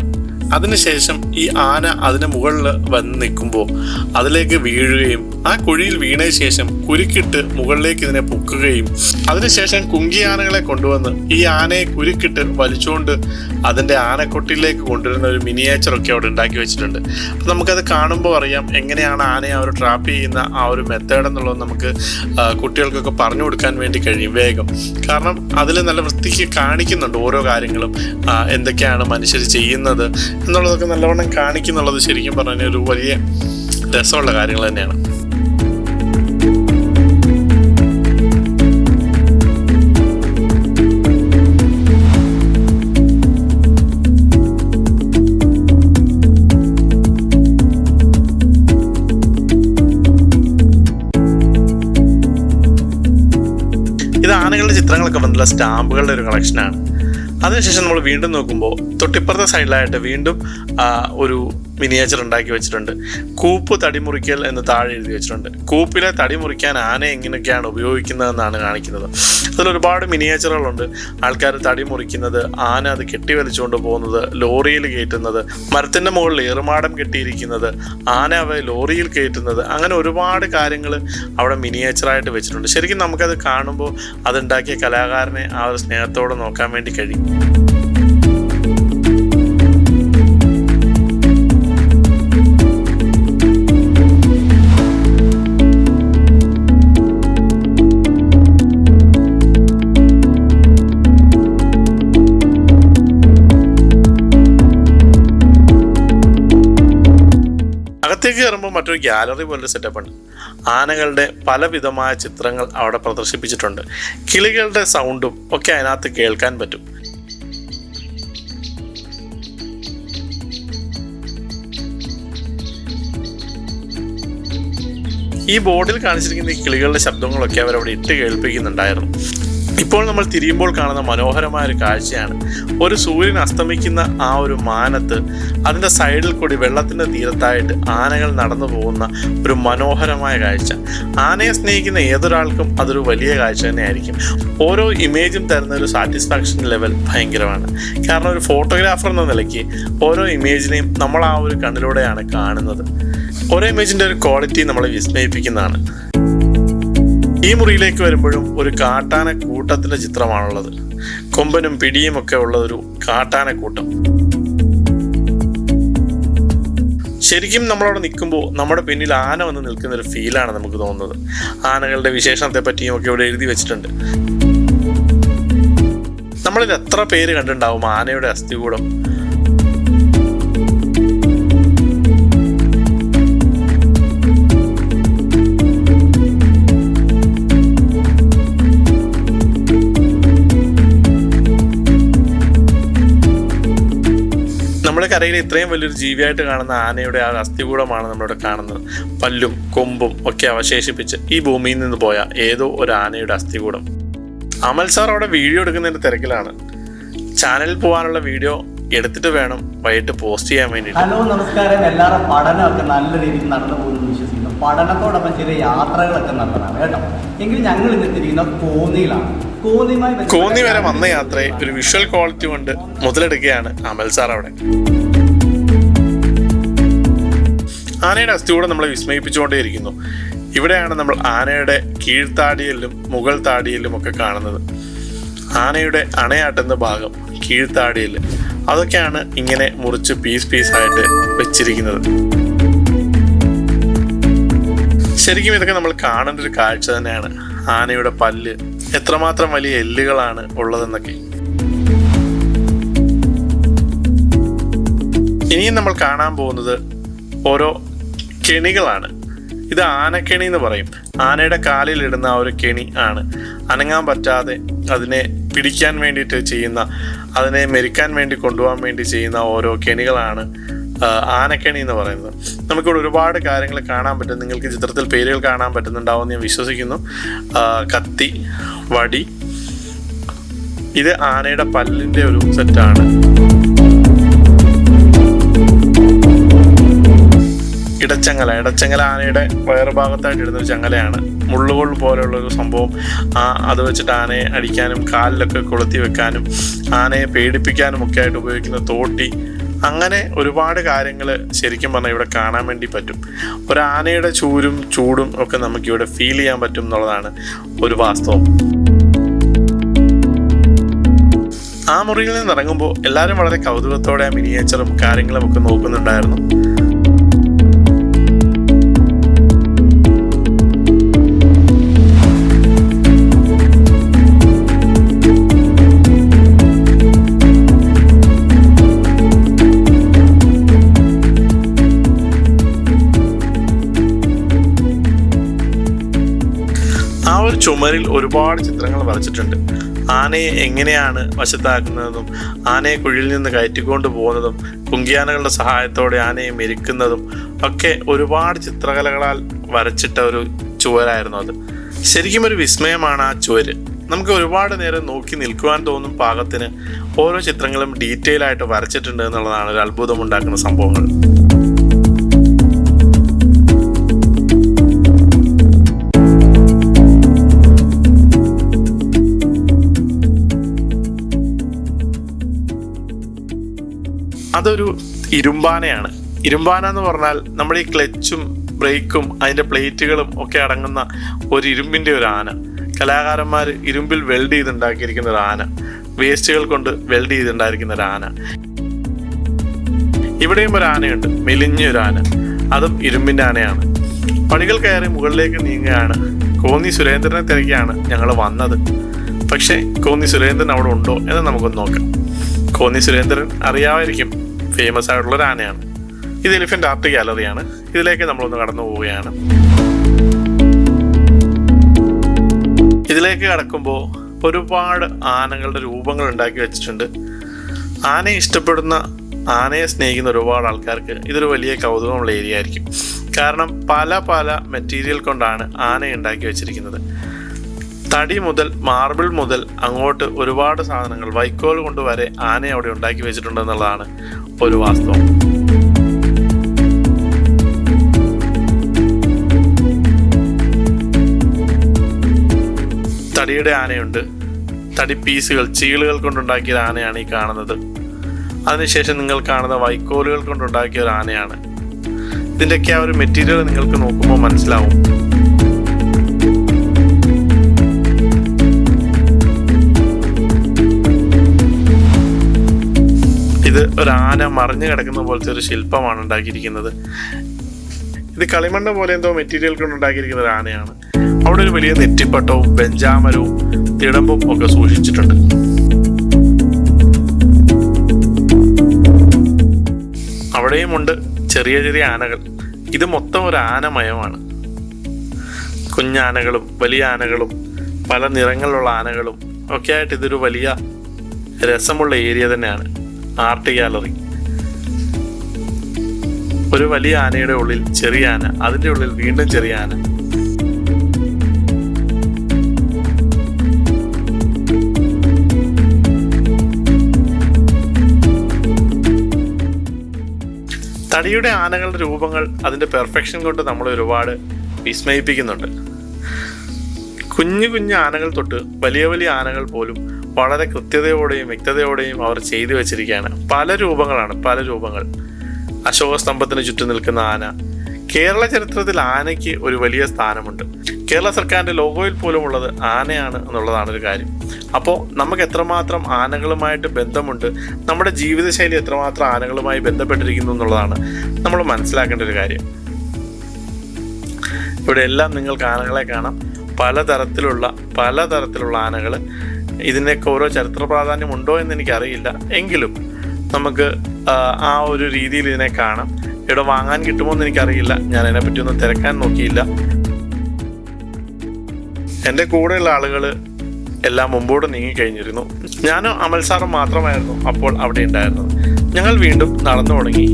അതിനുശേഷം ഈ ആന അതിന് മുകളിൽ വന്ന് നിൽക്കുമ്പോൾ അതിലേക്ക് വീഴുകയും ആ കുഴിയിൽ വീണതിന് ശേഷം കുരുക്കിട്ട് മുകളിലേക്ക് ഇതിനെ പൊക്കുകയും അതിനുശേഷം കുങ്കി ആനകളെ കൊണ്ടുവന്ന് ഈ ആനയെ കുരുക്കിട്ട് വലിച്ചുകൊണ്ട് അതിൻ്റെ ആനക്കൊട്ടിലേക്ക് കൊണ്ടുവരുന്ന ഒരു മിനിയേച്ചറൊക്കെ അവിടെ ഉണ്ടാക്കി വെച്ചിട്ടുണ്ട്. അപ്പം നമുക്കത് കാണുമ്പോൾ അറിയാം എങ്ങനെയാണ് ആനയെ അവർ ട്രാപ്പ് ചെയ്യുന്ന ആ ഒരു മെത്തേഡ് എന്നുള്ളത് നമുക്ക് കുട്ടികൾക്കൊക്കെ പറഞ്ഞു കൊടുക്കാൻ വേണ്ടി കഴിയും വേഗം. കാരണം അതിൽ നല്ല വൃത്തിക്ക് കാണിക്കുന്നുണ്ട് ഓരോ കാര്യങ്ങളും, എന്തൊക്കെയാണ് മനുഷ്യർ ചെയ്യുന്നത് എന്നുള്ളതൊക്കെ നല്ലവണ്ണം കാണിക്കുന്നുള്ളത് ശരിക്കും പറഞ്ഞാൽ ഒരു വലിയ രസമുള്ള കാര്യങ്ങൾ തന്നെയാണ്. ഇത് ആനകളുടെ ചിത്രങ്ങളൊക്കെ വന്നുള്ള സ്റ്റാമ്പുകളുടെ ഒരു കളക്ഷനാണ്. അതിനുശേഷം നമ്മൾ വീണ്ടും നോക്കുമ്പോൾ തൊട്ടിപ്പുറത്തെ സൈഡിലായിട്ട് വീണ്ടും ഒരു മിനിയേച്ചർ ഉണ്ടാക്കി വെച്ചിട്ടുണ്ട്. കൂപ്പ് തടി മുറിക്കൽ എന്ന് താഴെ എഴുതി വെച്ചിട്ടുണ്ട്. കൂപ്പിലെ തടി മുറിക്കാൻ ആന എങ്ങനെയൊക്കെയാണ് ഉപയോഗിക്കുന്നതെന്നാണ് കാണിക്കുന്നത്. അതിലൊരുപാട് മിനിയേച്ചറുകളുണ്ട്. ആൾക്കാർ തടി മുറിക്കുന്നത്, ആന അത് കെട്ടിവലിച്ചുകൊണ്ട് പോകുന്നത്, ലോറിയിൽ കയറ്റുന്നത്, മരത്തിൻ്റെ മുകളിൽ ഏറുമാടം കെട്ടിയിരിക്കുന്നത്, ആന അവ ലോറിയിൽ കയറ്റുന്നത്, അങ്ങനെ ഒരുപാട് കാര്യങ്ങൾ അവിടെ മിനിയേച്ചറായിട്ട് വെച്ചിട്ടുണ്ട്. ശരിക്കും നമുക്കത് കാണുമ്പോൾ അതുണ്ടാക്കിയ കലാകാരനെ ആ ഒരു സ്നേഹത്തോടെ നോക്കാൻ വേണ്ടി കഴിയും. അകത്തേക്ക് കയറുമ്പോൾ മറ്റൊരു ഗ്യാലറി പോലൊരു സെറ്റപ്പുണ്ട്. ആനകളുടെ പലവിധമായ ചിത്രങ്ങൾ അവിടെ പ്രദർശിപ്പിച്ചിട്ടുണ്ട്. കിളികളുടെ സൗണ്ടും ഒക്കെ അതിനകത്ത് കേൾക്കാൻ പറ്റും. ഈ ബോർഡിൽ കാണിച്ചിരിക്കുന്ന ഈ കിളികളുടെ ശബ്ദങ്ങളൊക്കെ അവരവിടെ ഇട്ട് കേൾപ്പിക്കുന്നുണ്ടായിരുന്നു. ഇപ്പോൾ നമ്മൾ തിരിയുമ്പോൾ കാണുന്ന മനോഹരമായ ഒരു കാഴ്ചയാണ്. ഒരു സൂര്യൻ അസ്തമിക്കുന്ന ആ ഒരു മാനത്ത് അതിൻ്റെ സൈഡിൽ കൂടി വെള്ളത്തിൻ്റെ തീരത്തായിട്ട് ആനകൾ നടന്നു പോകുന്ന ഒരു മനോഹരമായ കാഴ്ച. ആനയെ സ്നേഹിക്കുന്ന ഏതൊരാൾക്കും അതൊരു വലിയ കാഴ്ച തന്നെയായിരിക്കും. ഓരോ ഇമേജും തരുന്ന ഒരു സാറ്റിസ്ഫാക്ഷൻ ലെവൽ ഭയങ്കരമാണ്. കാരണം ഒരു ഫോട്ടോഗ്രാഫർ എന്ന നിലയ്ക്ക് ഓരോ ഇമേജിനെയും നമ്മൾ ആ ഒരു കണ്ണിലൂടെയാണ് കാണുന്നത്. ഓരോ ഇമേജിൻ്റെ ഒരു ക്വാളിറ്റി നമ്മളെ വിസ്മയിപ്പിക്കുന്നതാണ്. ഈ മുറിയിലേക്ക് വരുമ്പോഴും ഒരു കാട്ടാന കൂട്ടത്തിൻ്റെ ചിത്രമാണുള്ളത്. കൊമ്പനും പിടിയും ഒക്കെ ഉള്ള ഒരു കാട്ടാന കൂട്ടം. ശരിക്കും നമ്മളവിടെ നിൽക്കുമ്പോൾ നമ്മുടെ പിന്നിൽ ആന വന്ന് നിൽക്കുന്ന ഒരു ഫീലാണ് നമുക്ക് തോന്നുന്നത്. ആനകളുടെ വിശേഷണത്തെ പറ്റിയും ഒക്കെ ഇവിടെ എഴുതി വെച്ചിട്ടുണ്ട്. നമ്മളിൽ എത്ര പേര് കണ്ടിട്ടുണ്ടാവും ആനയുടെ അസ്ഥികൂടം? നമ്മുടെ കരയിൽ ഇത്രയും വലിയൊരു ജീവിയായിട്ട് കാണുന്ന ആനയുടെ ആ അസ്ഥികൂടമാണ് നമ്മളിവിടെ കാണുന്നത്. പല്ലും കൊമ്പും ഒക്കെ അവശേഷിപ്പിച്ച് ഈ ഭൂമിയിൽ നിന്ന് പോയ ഏതോ ഒരു ആനയുടെ അസ്ഥികൂടം. അമൽ സാർ അവിടെ വീഡിയോ എടുക്കുന്നതിൻ്റെ തിരക്കിലാണ്. ചാനലിൽ പോകാനുള്ള വീഡിയോ എടുത്തിട്ട് വേണം വൈകിട്ട് പോസ്റ്റ് ചെയ്യാൻ വേണ്ടിയിട്ട്. ഹലോ, നമസ്കാരം. എല്ലാവരും പഠനമൊക്കെ നല്ല രീതിയിൽ നടന്നു പോകുന്നു വിശ്വസിക്കുന്നു. പഠനത്തോടൊപ്പം ചെറിയ യാത്രകളൊക്കെ നടത്തണം കേട്ടോ. എങ്കിൽ ഞങ്ങൾ ഇന്നെത്തിയിരിക്കുന്ന കോന്നിയിലാണ്. കോന്നി വരെ വന്ന യാത്രയെ ഒരു വിഷ്വൽ ക്വാളിറ്റി കൊണ്ട് മുതലെടുക്കുകയാണ് അമൽ സാർ അവിടെ. ആനയുടെ അസ്ഥികൂടം നമ്മളെ വിസ്മയിപ്പിച്ചുകൊണ്ടേയിരിക്കുന്നു. ഇവിടെയാണ് നമ്മൾ ആനയുടെ കീഴ്ത്താടിയിലും മുകൾ താടിയിലും ഒക്കെ കാണുന്നത്. ആനയുടെ അണയാട്ടുന്ന ഭാഗം കീഴ്ത്താടിയിൽ, അതൊക്കെയാണ് ഇങ്ങനെ മുറിച്ച് പീസായിട്ട് വെച്ചിരിക്കുന്നത്. ശരിക്കും ഇതൊക്കെ നമ്മൾ കാണേണ്ട ഒരു കാഴ്ച തന്നെയാണ്. ആനയുടെ പല്ല്, എത്രമാത്രം വലിയ എല്ലുകളാണ് ഉള്ളതെന്നൊക്കെ. ഇനിയും നമ്മൾ കാണാൻ പോകുന്നത് ഓരോ കെണികളാണ്. ഇത് ആനക്കെണി എന്ന് പറയും. ആനയുടെ കാലിൽ ഇടുന്ന ആ ഒരു കെണി ആണ്. അനങ്ങാൻ പറ്റാതെ അതിനെ പിടിക്കാൻ വേണ്ടിയിട്ട് ചെയ്യുന്ന, അതിനെ മെരിക്കാൻ വേണ്ടി കൊണ്ടുപോകാൻ വേണ്ടി ചെയ്യുന്ന ഓരോ കെണികളാണ് ആനക്കെണി എന്ന് പറയുന്നത്. നമുക്കിവിടെ ഒരുപാട് കാര്യങ്ങൾ കാണാൻ പറ്റും. നിങ്ങൾക്ക് ചിത്രത്തിൽ പേരുകൾ കാണാൻ പറ്റുന്നുണ്ടാവുമെന്ന് ഞാൻ വിശ്വസിക്കുന്നു. കത്തി, വടി, ഇത് ആനയുടെ പല്ലിൻ്റെ ഒരു സെറ്റാണ്. ഇടച്ചങ്ങല ആനയുടെ വയറുഭാഗത്തായിട്ട് ഇടുന്നൊരു ചങ്ങലയാണ്. മുള്ളുകൾ പോലെയുള്ളൊരു സംഭവം, അത് വെച്ചിട്ട് ആനയെ അടിക്കാനും കാലിലൊക്കെ കൊളുത്തി വെക്കാനും ആനയെ പേടിപ്പിക്കാനും ഒക്കെ ആയിട്ട് ഉപയോഗിക്കുന്ന തോട്ടി, അങ്ങനെ ഒരുപാട് കാര്യങ്ങൾ ശരിക്കും പറഞ്ഞാൽ ഇവിടെ കാണാൻ വേണ്ടി പറ്റും. ഒരു ആനയുടെ ചൂടും ഒക്കെ നമുക്കിവിടെ ഫീൽ ചെയ്യാൻ പറ്റും എന്നുള്ളതാണ് ഒരു വാസ്തവം. ആ മുറിയിൽ നിന്ന് ഇറങ്ങുമ്പോൾ എല്ലാവരും വളരെ കൗതുകത്തോടെ ആ മിനിയേച്ചറും കാര്യങ്ങളും ഒക്കെ നോക്കുന്നുണ്ടായിരുന്നു. ആ ഒരു ചുമരിൽ ഒരുപാട് ചിത്രങ്ങൾ വരച്ചിട്ടുണ്ട്. ആനയെ എങ്ങനെയാണ് വശത്താക്കുന്നതും ആനയെ കുഴിയിൽ നിന്ന് കയറ്റിക്കൊണ്ട് പോകുന്നതും കുങ്കിയാനകളുടെ സഹായത്തോടെ ആനയെ മെരുക്കുന്നതും ഒക്കെ ഒരുപാട് ചിത്രകലകളാൽ വരച്ചിട്ട ഒരു ചുവരായിരുന്നു അത്. ശരിക്കും ഒരു വിസ്മയമാണ് ആ ചുവര്. നമുക്ക് ഒരുപാട് നേരം നോക്കി നിൽക്കുവാൻ തോന്നും പാകത്തിന് ഓരോ ചിത്രങ്ങളും ഡീറ്റെയിൽ ആയിട്ട് വരച്ചിട്ടുണ്ട് എന്നുള്ളതാണ് ഒരു അത്ഭുതമുണ്ടാക്കുന്ന സംഭവങ്ങൾ. അതൊരു ഇരുമ്പാനയാണ്. ഇരുമ്പാന എന്ന് പറഞ്ഞാൽ നമ്മുടെ ഈ ക്ലച്ചും ബ്രേക്കും അതിൻ്റെ പ്ലേറ്റുകളും ഒക്കെ അടങ്ങുന്ന ഒരു ഇരുമ്പിൻ്റെ ഒരു ആന. കലാകാരന്മാർ ഇരുമ്പിൽ വെൽഡ് ചെയ്തുണ്ടാക്കിയിരിക്കുന്ന ഒരു ആന, വേസ്റ്റുകൾ കൊണ്ട് വെൽഡ് ചെയ്തുണ്ടായിരിക്കുന്ന ഒരു ആന. ഇവിടെയും ഒരു ആനയുണ്ട്, മെലിഞ്ഞൊരു ആന, അതും ഇരുമ്പിൻ്റെ ആനയാണ്. പടികൾ കയറി മുകളിലേക്ക് നീങ്ങുകയാണ്. കോന്നി സുരേന്ദ്രനെ തിരക്കിയാണ് ഞങ്ങൾ വന്നത്. പക്ഷേ കോന്നി സുരേന്ദ്രൻ അവിടെ ഉണ്ടോ എന്ന് നമുക്കൊന്ന് നോക്കാം. കോന്നി സുരേന്ദ്രൻ അറിയാമായിരിക്കും, ഫേമസ് ആയിട്ടുള്ളൊരു ആനയാണ്. ഇത് എലിഫന്റ് ആർട്ട് ഗാലറിയാണ്. ഇതിലേക്ക് നമ്മളൊന്ന് കടന്നു പോവുകയാണ്. ഇതിലേക്ക് കടക്കുമ്പോൾ ഒരുപാട് ആനകളുടെ രൂപങ്ങൾ ഉണ്ടാക്കി വെച്ചിട്ടുണ്ട്. ആനയെ ഇഷ്ടപ്പെടുന്ന, ആനയെ സ്നേഹിക്കുന്ന ഒരുപാട് ആൾക്കാർക്ക് ഇതൊരു വലിയ കൗതുകമുള്ള ഏരിയ ആയിരിക്കും. കാരണം പല പല മെറ്റീരിയൽ കൊണ്ടാണ് ആനയെ ഉണ്ടാക്കി വെച്ചിരിക്കുന്നത്. തടി മുതൽ മാർബിൾ മുതൽ അങ്ങോട്ട് ഒരുപാട് സാധനങ്ങൾ, വൈക്കോൽ കൊണ്ട് വരെ ആനയെ അവിടെ ഉണ്ടാക്കി വെച്ചിട്ടുണ്ടെന്നുള്ളതാണ് ഒരു വാസ്തവം. തടിയുടെ ആനയുണ്ട്, തടി പീസുകൾ, ചീളുകൾ കൊണ്ടുണ്ടാക്കിയ ആനയാണ് ഈ കാണുന്നത്. അതിനുശേഷം നിങ്ങൾ കാണുന്ന വൈക്കോലുകൾ കൊണ്ടുണ്ടാക്കിയ ഒരു ആനയാണ്. ഇതിൻ്റെയൊക്കെ ആ ഒരു മെറ്റീരിയൽ നിങ്ങൾക്ക് നോക്കുമ്പോൾ മനസ്സിലാവും. ഇത് ഒരു ആന മറിഞ്ഞു കിടക്കുന്ന പോലത്തെ ഒരു ശില്പമാണ് ഉണ്ടാക്കിയിരിക്കുന്നത്. ഇത് കളിമണ്ണ് പോലെ എന്തോ മെറ്റീരിയൽ കൊണ്ട് ഉണ്ടാക്കിയിരിക്കുന്ന ഒരു ആനയാണ്. അവിടെ ഒരു വലിയ നെറ്റിപ്പട്ടവും വെഞ്ചാമരവും തിടമ്പും ഒക്കെ സൂക്ഷിച്ചിട്ടുണ്ട്. അവിടെയും ഉണ്ട് ചെറിയ ചെറിയ ആനകൾ. ഇത് മൊത്തം ഒരു ആനമയമാണ്. കുഞ്ഞാനകളും വലിയ ആനകളും പല നിറങ്ങളിലുള്ള ആനകളും ഒക്കെ ആയിട്ട് ഇതൊരു വലിയ രസമുള്ള ഏരിയ തന്നെയാണ് ആർട്ട് ഗാലറി. ഒരു വലിയ ആനയുടെ ഉള്ളിൽ ചെറിയ ആന, അതിൻ്റെ ഉള്ളിൽ വീണ്ടും ചെറിയ ആന. തടിയുടെ ആനകളുടെ രൂപങ്ങൾ അതിൻ്റെ പെർഫെക്ഷൻ കൊണ്ട് നമ്മൾ ഒരുപാട് വിസ്മയിപ്പിക്കുന്നുണ്ട്. കുഞ്ഞു കുഞ്ഞു ആനകൾ തൊട്ട് വലിയ വലിയ ആനകൾ പോലും വളരെ കൃത്യതയോടെയും വ്യക്തതയോടെയും അവർ ചെയ്തു വെച്ചിരിക്കുകയാണ്. പല രൂപങ്ങളാണ്, പല രൂപങ്ങൾ. അശോക സ്തംഭത്തിന് ചുറ്റും നിൽക്കുന്ന ആന. കേരള ചരിത്രത്തിൽ ആനയ്ക്ക് ഒരു വലിയ സ്ഥാനമുണ്ട്. കേരള സർക്കാരിൻ്റെ ലോഗോയിൽ പോലും ഉള്ളത് ആനയാണ് എന്നുള്ളതാണ് ഒരു കാര്യം. അപ്പോൾ നമുക്ക് എത്രമാത്രം ആനകളുമായിട്ട് ബന്ധമുണ്ട്, നമ്മുടെ ജീവിതശൈലി എത്രമാത്രം ആനകളുമായി ബന്ധപ്പെട്ടിരിക്കുന്നു എന്നുള്ളതാണ് നമ്മൾ മനസ്സിലാക്കേണ്ട ഒരു കാര്യം. ഇവിടെ എല്ലാം നിങ്ങൾക്ക് ആനകളെ കാണാം. പലതരത്തിലുള്ള ആനകൾ. ഇതിനൊക്കെ ഓരോ ചരിത്ര പ്രാധാന്യം ഉണ്ടോ എന്ന് എനിക്കറിയില്ല. എങ്കിലും നമുക്ക് ആ ഒരു രീതിയിൽ ഇതിനെ കാണാം. ഇവിടെ വാങ്ങാൻ കിട്ടുമോ എന്ന് എനിക്കറിയില്ല. ഞാൻ അതിനെപ്പറ്റി ഒന്നും തിരക്കാൻ നോക്കിയില്ല. എൻ്റെ കൂടെയുള്ള ആളുകൾ എല്ലാം മുമ്പോട്ട് നീങ്ങിക്കഴിഞ്ഞിരുന്നു. ഞാനും അമൽ സാറും മാത്രമായിരുന്നു അപ്പോൾ അവിടെ ഉണ്ടായിരുന്നത്. ഞങ്ങൾ വീണ്ടും നടന്നു തുടങ്ങി.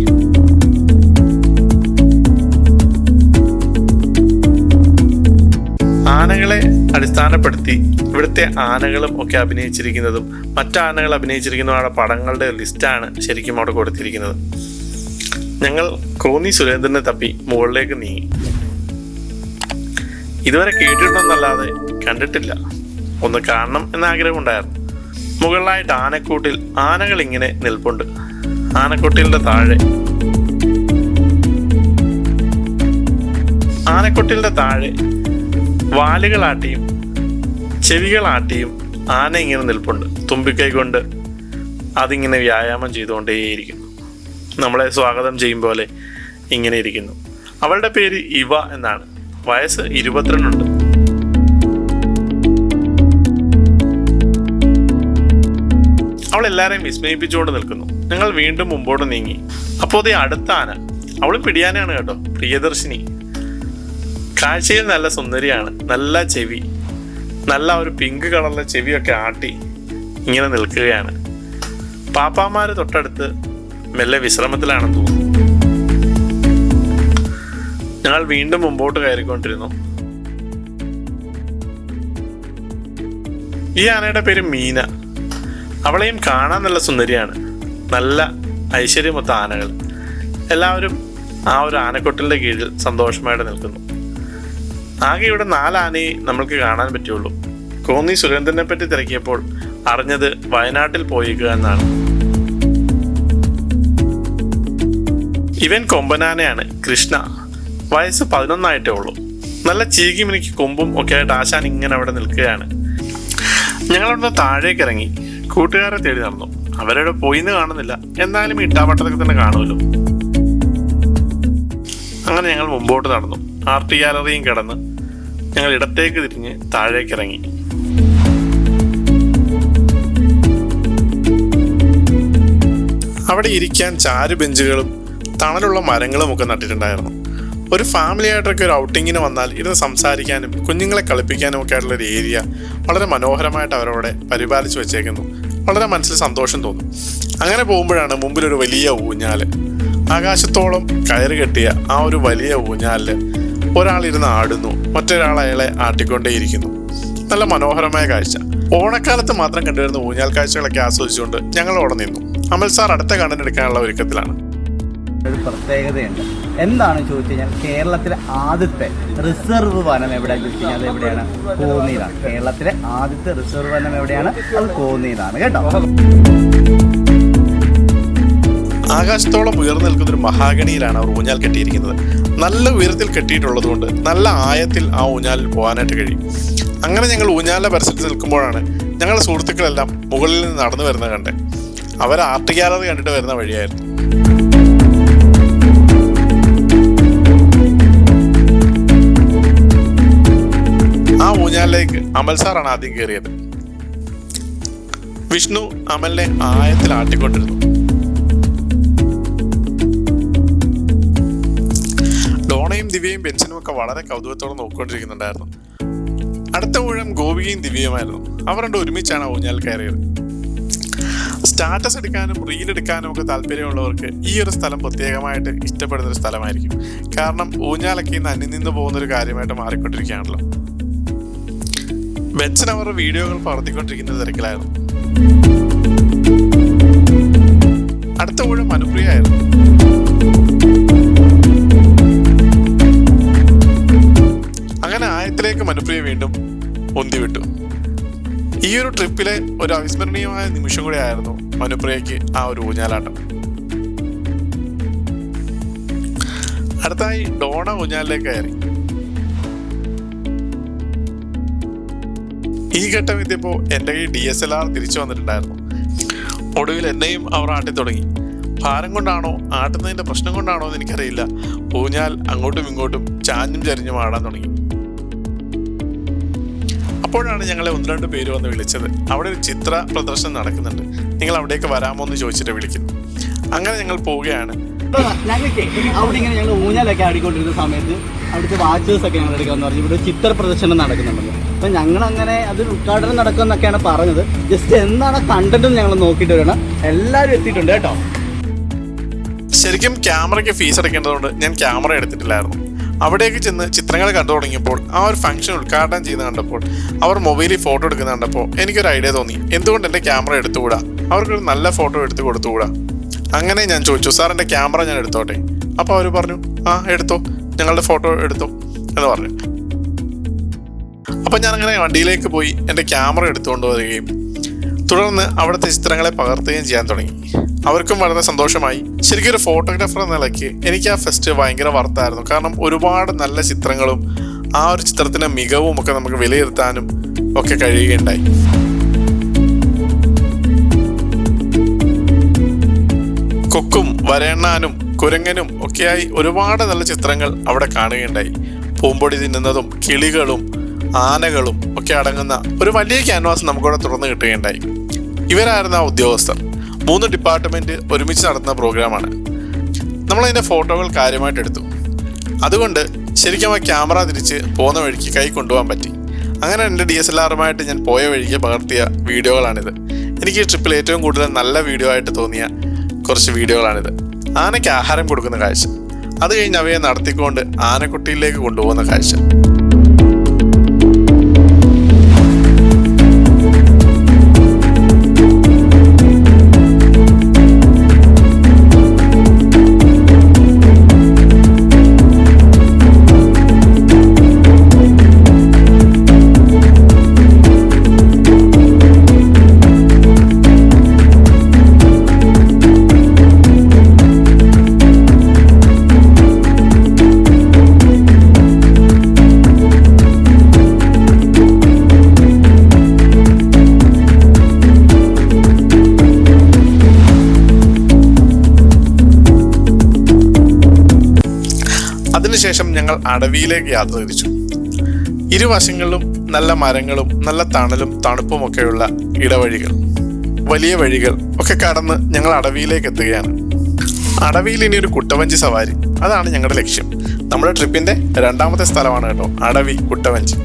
ആനകളെ അടിസ്ഥാനപ്പെടുത്തി ഇവിടുത്തെ ആനകളും ഒക്കെ അഭിനയിച്ചിരിക്കുന്നതും മറ്റാനകൾ അഭിനയിച്ചിരിക്കുന്നതുമായ പടങ്ങളുടെ ലിസ്റ്റാണ് ശരിക്കും അവിടെ കൊടുത്തിരിക്കുന്നത്. ഞങ്ങൾ കോന്നി സുരേന്ദ്രനെ തപ്പി മുകളിലേക്ക് നീങ്ങി. ഇതുവരെ കേട്ടിട്ടുണ്ടെന്നല്ലാതെ കണ്ടിട്ടില്ല. ഒന്ന് കാണണം എന്ന ആഗ്രഹമുണ്ടായിരുന്നു. മുകളിലായിട്ട് ആനക്കൂട്ടിൽ ആനകൾ ഇങ്ങനെ നിൽപ്പുണ്ട്. ആനക്കൊട്ടിലിന്റെ താഴെ വാലുകളാട്ടിയും ചെവികളാട്ടിയും ആന ഇങ്ങനെ നിൽപ്പുണ്ട്. തുമ്പിക്കൈ കൊണ്ട് അതിങ്ങനെ വ്യായാമം ചെയ്തുകൊണ്ടേയിരിക്കുന്നു. നമ്മളെ സ്വാഗതം ചെയ്യും പോലെ ഇങ്ങനെ ഇരിക്കുന്നു. അവളുടെ പേര് ഇവ എന്നാണ്. വയസ്സ് 22 ഉണ്ട്. അവൾ എല്ലാവരെയും വിസ്മയിപ്പിച്ചുകൊണ്ട് നിൽക്കുന്നു. ഞങ്ങൾ വീണ്ടും മുമ്പോട്ട് നീങ്ങി. അപ്പോൾ ദേ അടുത്ത ആന. അവൾ പിടിയാനയാണ് കേട്ടോ, പ്രിയദർശിനി. കാഴ്ചയിൽ നല്ല സുന്ദരിയാണ്. നല്ല ചെവി, നല്ല ഒരു പിങ്ക് കളറിലെ ചെവിയൊക്കെ ആട്ടി ഇങ്ങനെ നിൽക്കുകയാണ്. പാപ്പാമാര് തൊട്ടടുത്ത് മെല്ലെ വിശ്രമത്തിലാണെന്ന് തോന്നുന്നു. ഞങ്ങൾ വീണ്ടും മുമ്പോട്ട് കയറിക്കൊണ്ടിരുന്നു. ഈ ആനയുടെ പേര് മീന. അവളെയും കാണാൻ നല്ല സുന്ദരിയാണ്. നല്ല ഐശ്വര്യമൊത്ത ആനകൾ. എല്ലാവരും ആ ഒരു ആനക്കൊട്ടിലിന്റെ കീഴിൽ സന്തോഷമായിട്ട് നിൽക്കുന്നു. ആകെ ഇവിടെ 4 ആനയെ നമ്മൾക്ക് കാണാൻ പറ്റുള്ളൂ. കോന്നി സുരേന്ദ്രനെ പറ്റി തിരക്കിയപ്പോൾ അറിഞ്ഞത് വയനാട്ടിൽ പോയിക്കുക എന്നാണ്. ഇവൻ കൊമ്പനാനയാണ്, കൃഷ്ണ. വയസ്സ് 11 ആയിട്ടേ ഉള്ളൂ. നല്ല ചീകി മിനിക്ക് കൊമ്പും ഒക്കെ ആയിട്ട് ആശാൻ ഇങ്ങനെ അവിടെ നിൽക്കുകയാണ്. ഞങ്ങളവിടുന്ന് താഴേക്ക് ഇറങ്ങി കൂട്ടുകാരെ തേടി നടന്നു. അവരവിടെ പോയിന്ന് കാണുന്നില്ല, എന്നാലും ഇട്ടാവട്ടത്തൊക്കെ തന്നെ കാണുമല്ലോ. അങ്ങനെ ഞങ്ങൾ മുമ്പോട്ട് നടന്നു. ആർട്ട് ഗാലറിയും കിടന്ന് ഞങ്ങൾ ഇടത്തേക്ക് തിരിഞ്ഞ് താഴേക്ക് ഇറങ്ങി. അവിടെ ഇരിക്കാൻ ചാരു ബെഞ്ചുകളും തണലുള്ള മരങ്ങളും ഒക്കെ നട്ടിട്ടുണ്ടായിരുന്നു. ഒരു ഫാമിലി ആയിട്ടൊക്കെ ഒരു ഔട്ടിങ്ങിന് വന്നാൽ ഇരുന്ന് സംസാരിക്കാനും കുഞ്ഞുങ്ങളെ കളിപ്പിക്കാനും ഒക്കെ ആയിട്ടുള്ള ഒരു ഏരിയ വളരെ മനോഹരമായിട്ട് അവരവിടെ പരിപാലിച്ചു വെച്ചേക്കുന്നു. വളരെ മനസ്സിൽ സന്തോഷം തോന്നും. അങ്ങനെ പോകുമ്പോഴാണ് മുമ്പിലൊരു വലിയ ഊഞ്ഞാല്. ആകാശത്തോളം കയറ് കെട്ടിയ ആ ഒരു വലിയ ഊഞ്ഞാലില് ഒരാളിരുന്ന് ആടുന്നു, മറ്റൊരാൾ അയാളെ ആട്ടിക്കൊണ്ടേയിരിക്കുന്നു. നല്ല മനോഹരമായ കാഴ്ച. ഓണക്കാലത്ത് മാത്രം കണ്ടുവരുന്ന ഊഞ്ഞാൽ കാഴ്ചകളൊക്കെ ആസ്വദിച്ചുകൊണ്ട് ഞങ്ങൾ അവിടെ നിന്നു. അമൽ സാർ അടുത്ത കണ്ടന്റ് എടുക്കാനുള്ള ഒരുക്കത്തിലാണ്. ഒരു പ്രത്യേകതയുണ്ട്. എന്താണ് ചോദിച്ചു കഴിഞ്ഞാൽ കേരളത്തിലെ ആദ്യത്തെ റിസർവ് വനം എവിടെയാണെന്ന് ചോദിച്ചു കഴിഞ്ഞാൽ അത് എവിടെയാണ്? കോന്നിയിലാണ്. കേരളത്തിലെ ആദ്യത്തെ റിസർവ് വനം എവിടെയാണ്? അത് കോന്നിയിലാണ് കേട്ടോ. ആകാശത്തോളം ഉയർന്നു നിൽക്കുന്ന ഒരു മഹാഗണിയിലാണ് അവർ ഊഞ്ഞാൽ കെട്ടിയിരിക്കുന്നത്. നല്ല ഉയരത്തിൽ കെട്ടിയിട്ടുള്ളത് കൊണ്ട് നല്ല ആയത്തിൽ ആ ഊഞ്ഞാലിൽ പോകാനായിട്ട് കഴിയും. അങ്ങനെ ഞങ്ങൾ ഊഞ്ഞാലിന്റെ പരിസരത്ത് നിൽക്കുമ്പോഴാണ് ഞങ്ങളുടെ സുഹൃത്തുക്കളെല്ലാം മുകളിൽ നിന്ന് നടന്നു വരുന്നത് കണ്ടത്. അവർ ആർട്ട് ഗാലറി കണ്ടിട്ട് വരുന്ന വഴിയായിരുന്നു. ആ ഊഞ്ഞാലിലേക്ക് അമൽ സാറാണ് ആദ്യം കയറിയത്. വിഷ്ണു അമലിനെ ആയത്തിൽ ആട്ടിക്കൊണ്ടിരുന്നു. ഡോണയും ദിവ്യയും ബെൻസിനും ഒക്കെ വളരെ കൗതുകത്തോടെ നോക്കിക്കൊണ്ടിരിക്കുന്നുണ്ടായിരുന്നു. അടുത്ത ഊഴം ഗോപികയും ദിവ്യയുമായിരുന്നു. അവർ രണ്ടും ഒരുമിച്ചാണ് ഊഞ്ഞാൽ കയറിയത്. സ്റ്റാറ്റസ് എടുക്കാനും റീൽ എടുക്കാനും ഒക്കെ താല്പര്യമുള്ളവർക്ക് ഈ ഒരു സ്ഥലം പ്രത്യേകമായിട്ട് ഇഷ്ടപ്പെടുന്ന ഒരു സ്ഥലമായിരിക്കും. കാരണം ഊഞ്ഞാലൊക്കെ ഇന്ന് അന്യം നിന്ന് പോകുന്ന ഒരു കാര്യമായിട്ട് മാറിക്കൊണ്ടിരിക്കുകയാണല്ലോ. ബെൻസൻ അവരുടെ വീഡിയോകൾ പകർത്തിക്കൊണ്ടിരിക്കുന്ന തിരക്കിലായിരുന്നു. അടുത്ത ഊഴം അനുപ്രിയ ആയിരുന്നു. അങ്ങനെ ആയത്തിലേക്ക് അനുപ്രിയ വീണ്ടും ഒന്തിവിട്ടു. ഈ ഒരു ട്രിപ്പിലെ ഒരു അവിസ്മരണീയമായ നിമിഷം കൂടെ ആയിരുന്നു അനുപ്രിയയ്ക്ക് ആ ഒരു ഊഞ്ഞാലാട്ടം. അടുത്തായി ഡോണ ഊഞ്ഞാലിലേക്ക് കയറി. ഈ ഘട്ടം എത്തിയപ്പോൾ എൻ്റെ കൈ DSLR തിരിച്ചു വന്നിട്ടുണ്ടായിരുന്നു. ഒടുവിൽ എന്നെയും അവർ ആട്ടി തുടങ്ങി. ഭാരം കൊണ്ടാണോ ആട്ടുന്നതിൻ്റെ പ്രശ്നം കൊണ്ടാണോ എന്ന് എനിക്കറിയില്ല, ഊഞ്ഞാൽ അങ്ങോട്ടും ഇങ്ങോട്ടും ചാഞ്ഞും ചരിഞ്ഞും ആടാൻ തുടങ്ങി. അപ്പോഴാണ് ഞങ്ങളെ 1-2 പേര് വന്ന് വിളിച്ചത്. അവിടെ ഒരു ചിത്ര പ്രദർശനം നടക്കുന്നുണ്ട്, നിങ്ങൾ അവിടേക്ക് വരാമോ എന്ന് ചോദിച്ചിട്ട് വിളിക്കുന്നു. അങ്ങനെ ഞങ്ങൾ പോവുകയാണ്. ഞങ്ങൾക്ക് അവിടെ ഇങ്ങനെ ഞങ്ങൾ ഊഞ്ഞാലൊക്കെ ആടിക്കൊണ്ടിരുന്ന സമയത്ത് അവിടുത്തെ വാച്ചേഴ്സ് ഒക്കെ ഞങ്ങൾ എടുക്കാമെന്ന് പറഞ്ഞു. ഇവിടെ ചിത്ര പ്രദർശനം നടക്കുന്നുണ്ടല്ലോ. അപ്പം ഞങ്ങളങ്ങനെ അതിൽ ഉദ്ഘാടനം നടക്കുമെന്നൊക്കെയാണ് പറഞ്ഞത്. ജസ്റ്റ് എന്താണ് കണ്ടന്റ് ഞങ്ങൾ നോക്കിയിട്ട് വരണം. എല്ലാവരും എത്തിയിട്ടുണ്ട് കേട്ടോ. ശരിക്കും ക്യാമറയ്ക്ക് ഫീസ് അടയ്ക്കേണ്ടതുകൊണ്ട് ഞാൻ ക്യാമറ എടുത്തിട്ടില്ലായിരുന്നു. അവിടേക്ക് ചെന്ന് ചിത്രങ്ങൾ കണ്ടു തുടങ്ങിയപ്പോൾ ആ ഒരു ഫംഗ്ഷൻ ഉദ്ഘാടനം ചെയ്യുന്ന കണ്ടപ്പോൾ അവർ മൊബൈലിൽ ഫോട്ടോ എടുക്കുന്ന കണ്ടപ്പോൾ എനിക്കൊരു ഐഡിയ തോന്നി, എന്തുകൊണ്ട് എൻ്റെ ക്യാമറ എടുത്തുകൂടാ, അവർക്കൊരു നല്ല ഫോട്ടോ എടുത്ത് കൊടുത്തുകൂടാ. അങ്ങനെ ഞാൻ ചോദിച്ചു, സാർ എൻ്റെ ക്യാമറ ഞാൻ എടുത്തോട്ടെ? അപ്പോൾ അവർ പറഞ്ഞു, ആ എടുത്തോ, ഞങ്ങളുടെ ഫോട്ടോ എടുത്തോ എന്ന് പറഞ്ഞു. അപ്പം ഞാനങ്ങനെ വണ്ടിയിലേക്ക് പോയി എൻ്റെ ക്യാമറ എടുത്തുകൊണ്ട് വരികയും തുടർന്ന് അവിടുത്തെ ചിത്രങ്ങളെ പകർത്തുകയും ചെയ്യാൻ തുടങ്ങി. അവർക്കും വളരെ സന്തോഷമായി. ശരിക്കും ഒരു ഫോട്ടോഗ്രാഫർ എന്ന നിലയ്ക്ക് എനിക്ക് ആ ഫെസ്റ്റ് ഭയങ്കര വർത്തായിരുന്നു. കാരണം ഒരുപാട് നല്ല ചിത്രങ്ങളും ആ ഒരു ചിത്രത്തിൻ്റെ മികവും ഒക്കെ നമുക്ക് വിലയിരുത്താനും ഒക്കെ കഴിയുകയുണ്ടായി. കൊക്കും വരയണ്ണാനും കുരങ്ങനും ഒക്കെയായി ഒരുപാട് നല്ല ചിത്രങ്ങൾ അവിടെ കാണുകയുണ്ടായി. പൂമ്പൊടി തിന്നുന്നതും കിളികളും ആനകളും ഒക്കെ അടങ്ങുന്ന ഒരു വലിയ ക്യാൻവാസ് നമുക്കവിടെ തുറന്നു കിട്ടുകയുണ്ടായി. ഇവരായിരുന്നു ആ ഉദ്യോഗസ്ഥർ. 3 ഡിപ്പാർട്ട്മെൻറ്റ് ഒരുമിച്ച് നടത്തുന്ന പ്രോഗ്രാമാണ്. നമ്മളതിൻ്റെ ഫോട്ടോകൾ കാര്യമായിട്ട് എടുത്തു. അതുകൊണ്ട് ശരിക്കും ആ ക്യാമറ തിരിച്ച് പോകുന്ന വഴിക്ക് കൈ കൊണ്ടുപോകാൻ പറ്റി. അങ്ങനെ എൻ്റെ DSLR-ഉമായിട്ട് ഞാൻ പോയ വഴിക്ക് പകർത്തിയ വീഡിയോകളാണിത്. എനിക്ക് ഈ ട്രിപ്പിൽ ഏറ്റവും കൂടുതൽ നല്ല വീഡിയോ ആയിട്ട് തോന്നിയ കുറച്ച് വീഡിയോകളാണിത്. ആനയ്ക്ക് ആഹാരം കൊടുക്കുന്ന കാഴ്ച, അത് കഴിഞ്ഞ് അവയെ നടത്തിക്കൊണ്ട് ആനക്കുട്ടിയിലേക്ക് കൊണ്ടുപോകുന്ന കാഴ്ച. അതിനുശേഷം ഞങ്ങൾ അടവിയിലേക്ക് യാത്ര തിരിച്ചു. ഇരുവശങ്ങളിലും നല്ല മരങ്ങളും നല്ല തണലും തണുപ്പുമൊക്കെയുള്ള ഇടവഴികൾ, വലിയ വഴികൾ ഒക്കെ കടന്ന് ഞങ്ങൾ അടവിയിലേക്ക് എത്തുകയാണ്. അടവിയിൽ ഇനി ഒരു കുട്ടവഞ്ചി സവാരി, അതാണ് ഞങ്ങളുടെ ലക്ഷ്യം. നമ്മുടെ ട്രിപ്പിൻ്റെ 2ാമത്തെ സ്ഥലമാണ് കേട്ടോ അടവി കുട്ടവഞ്ചി.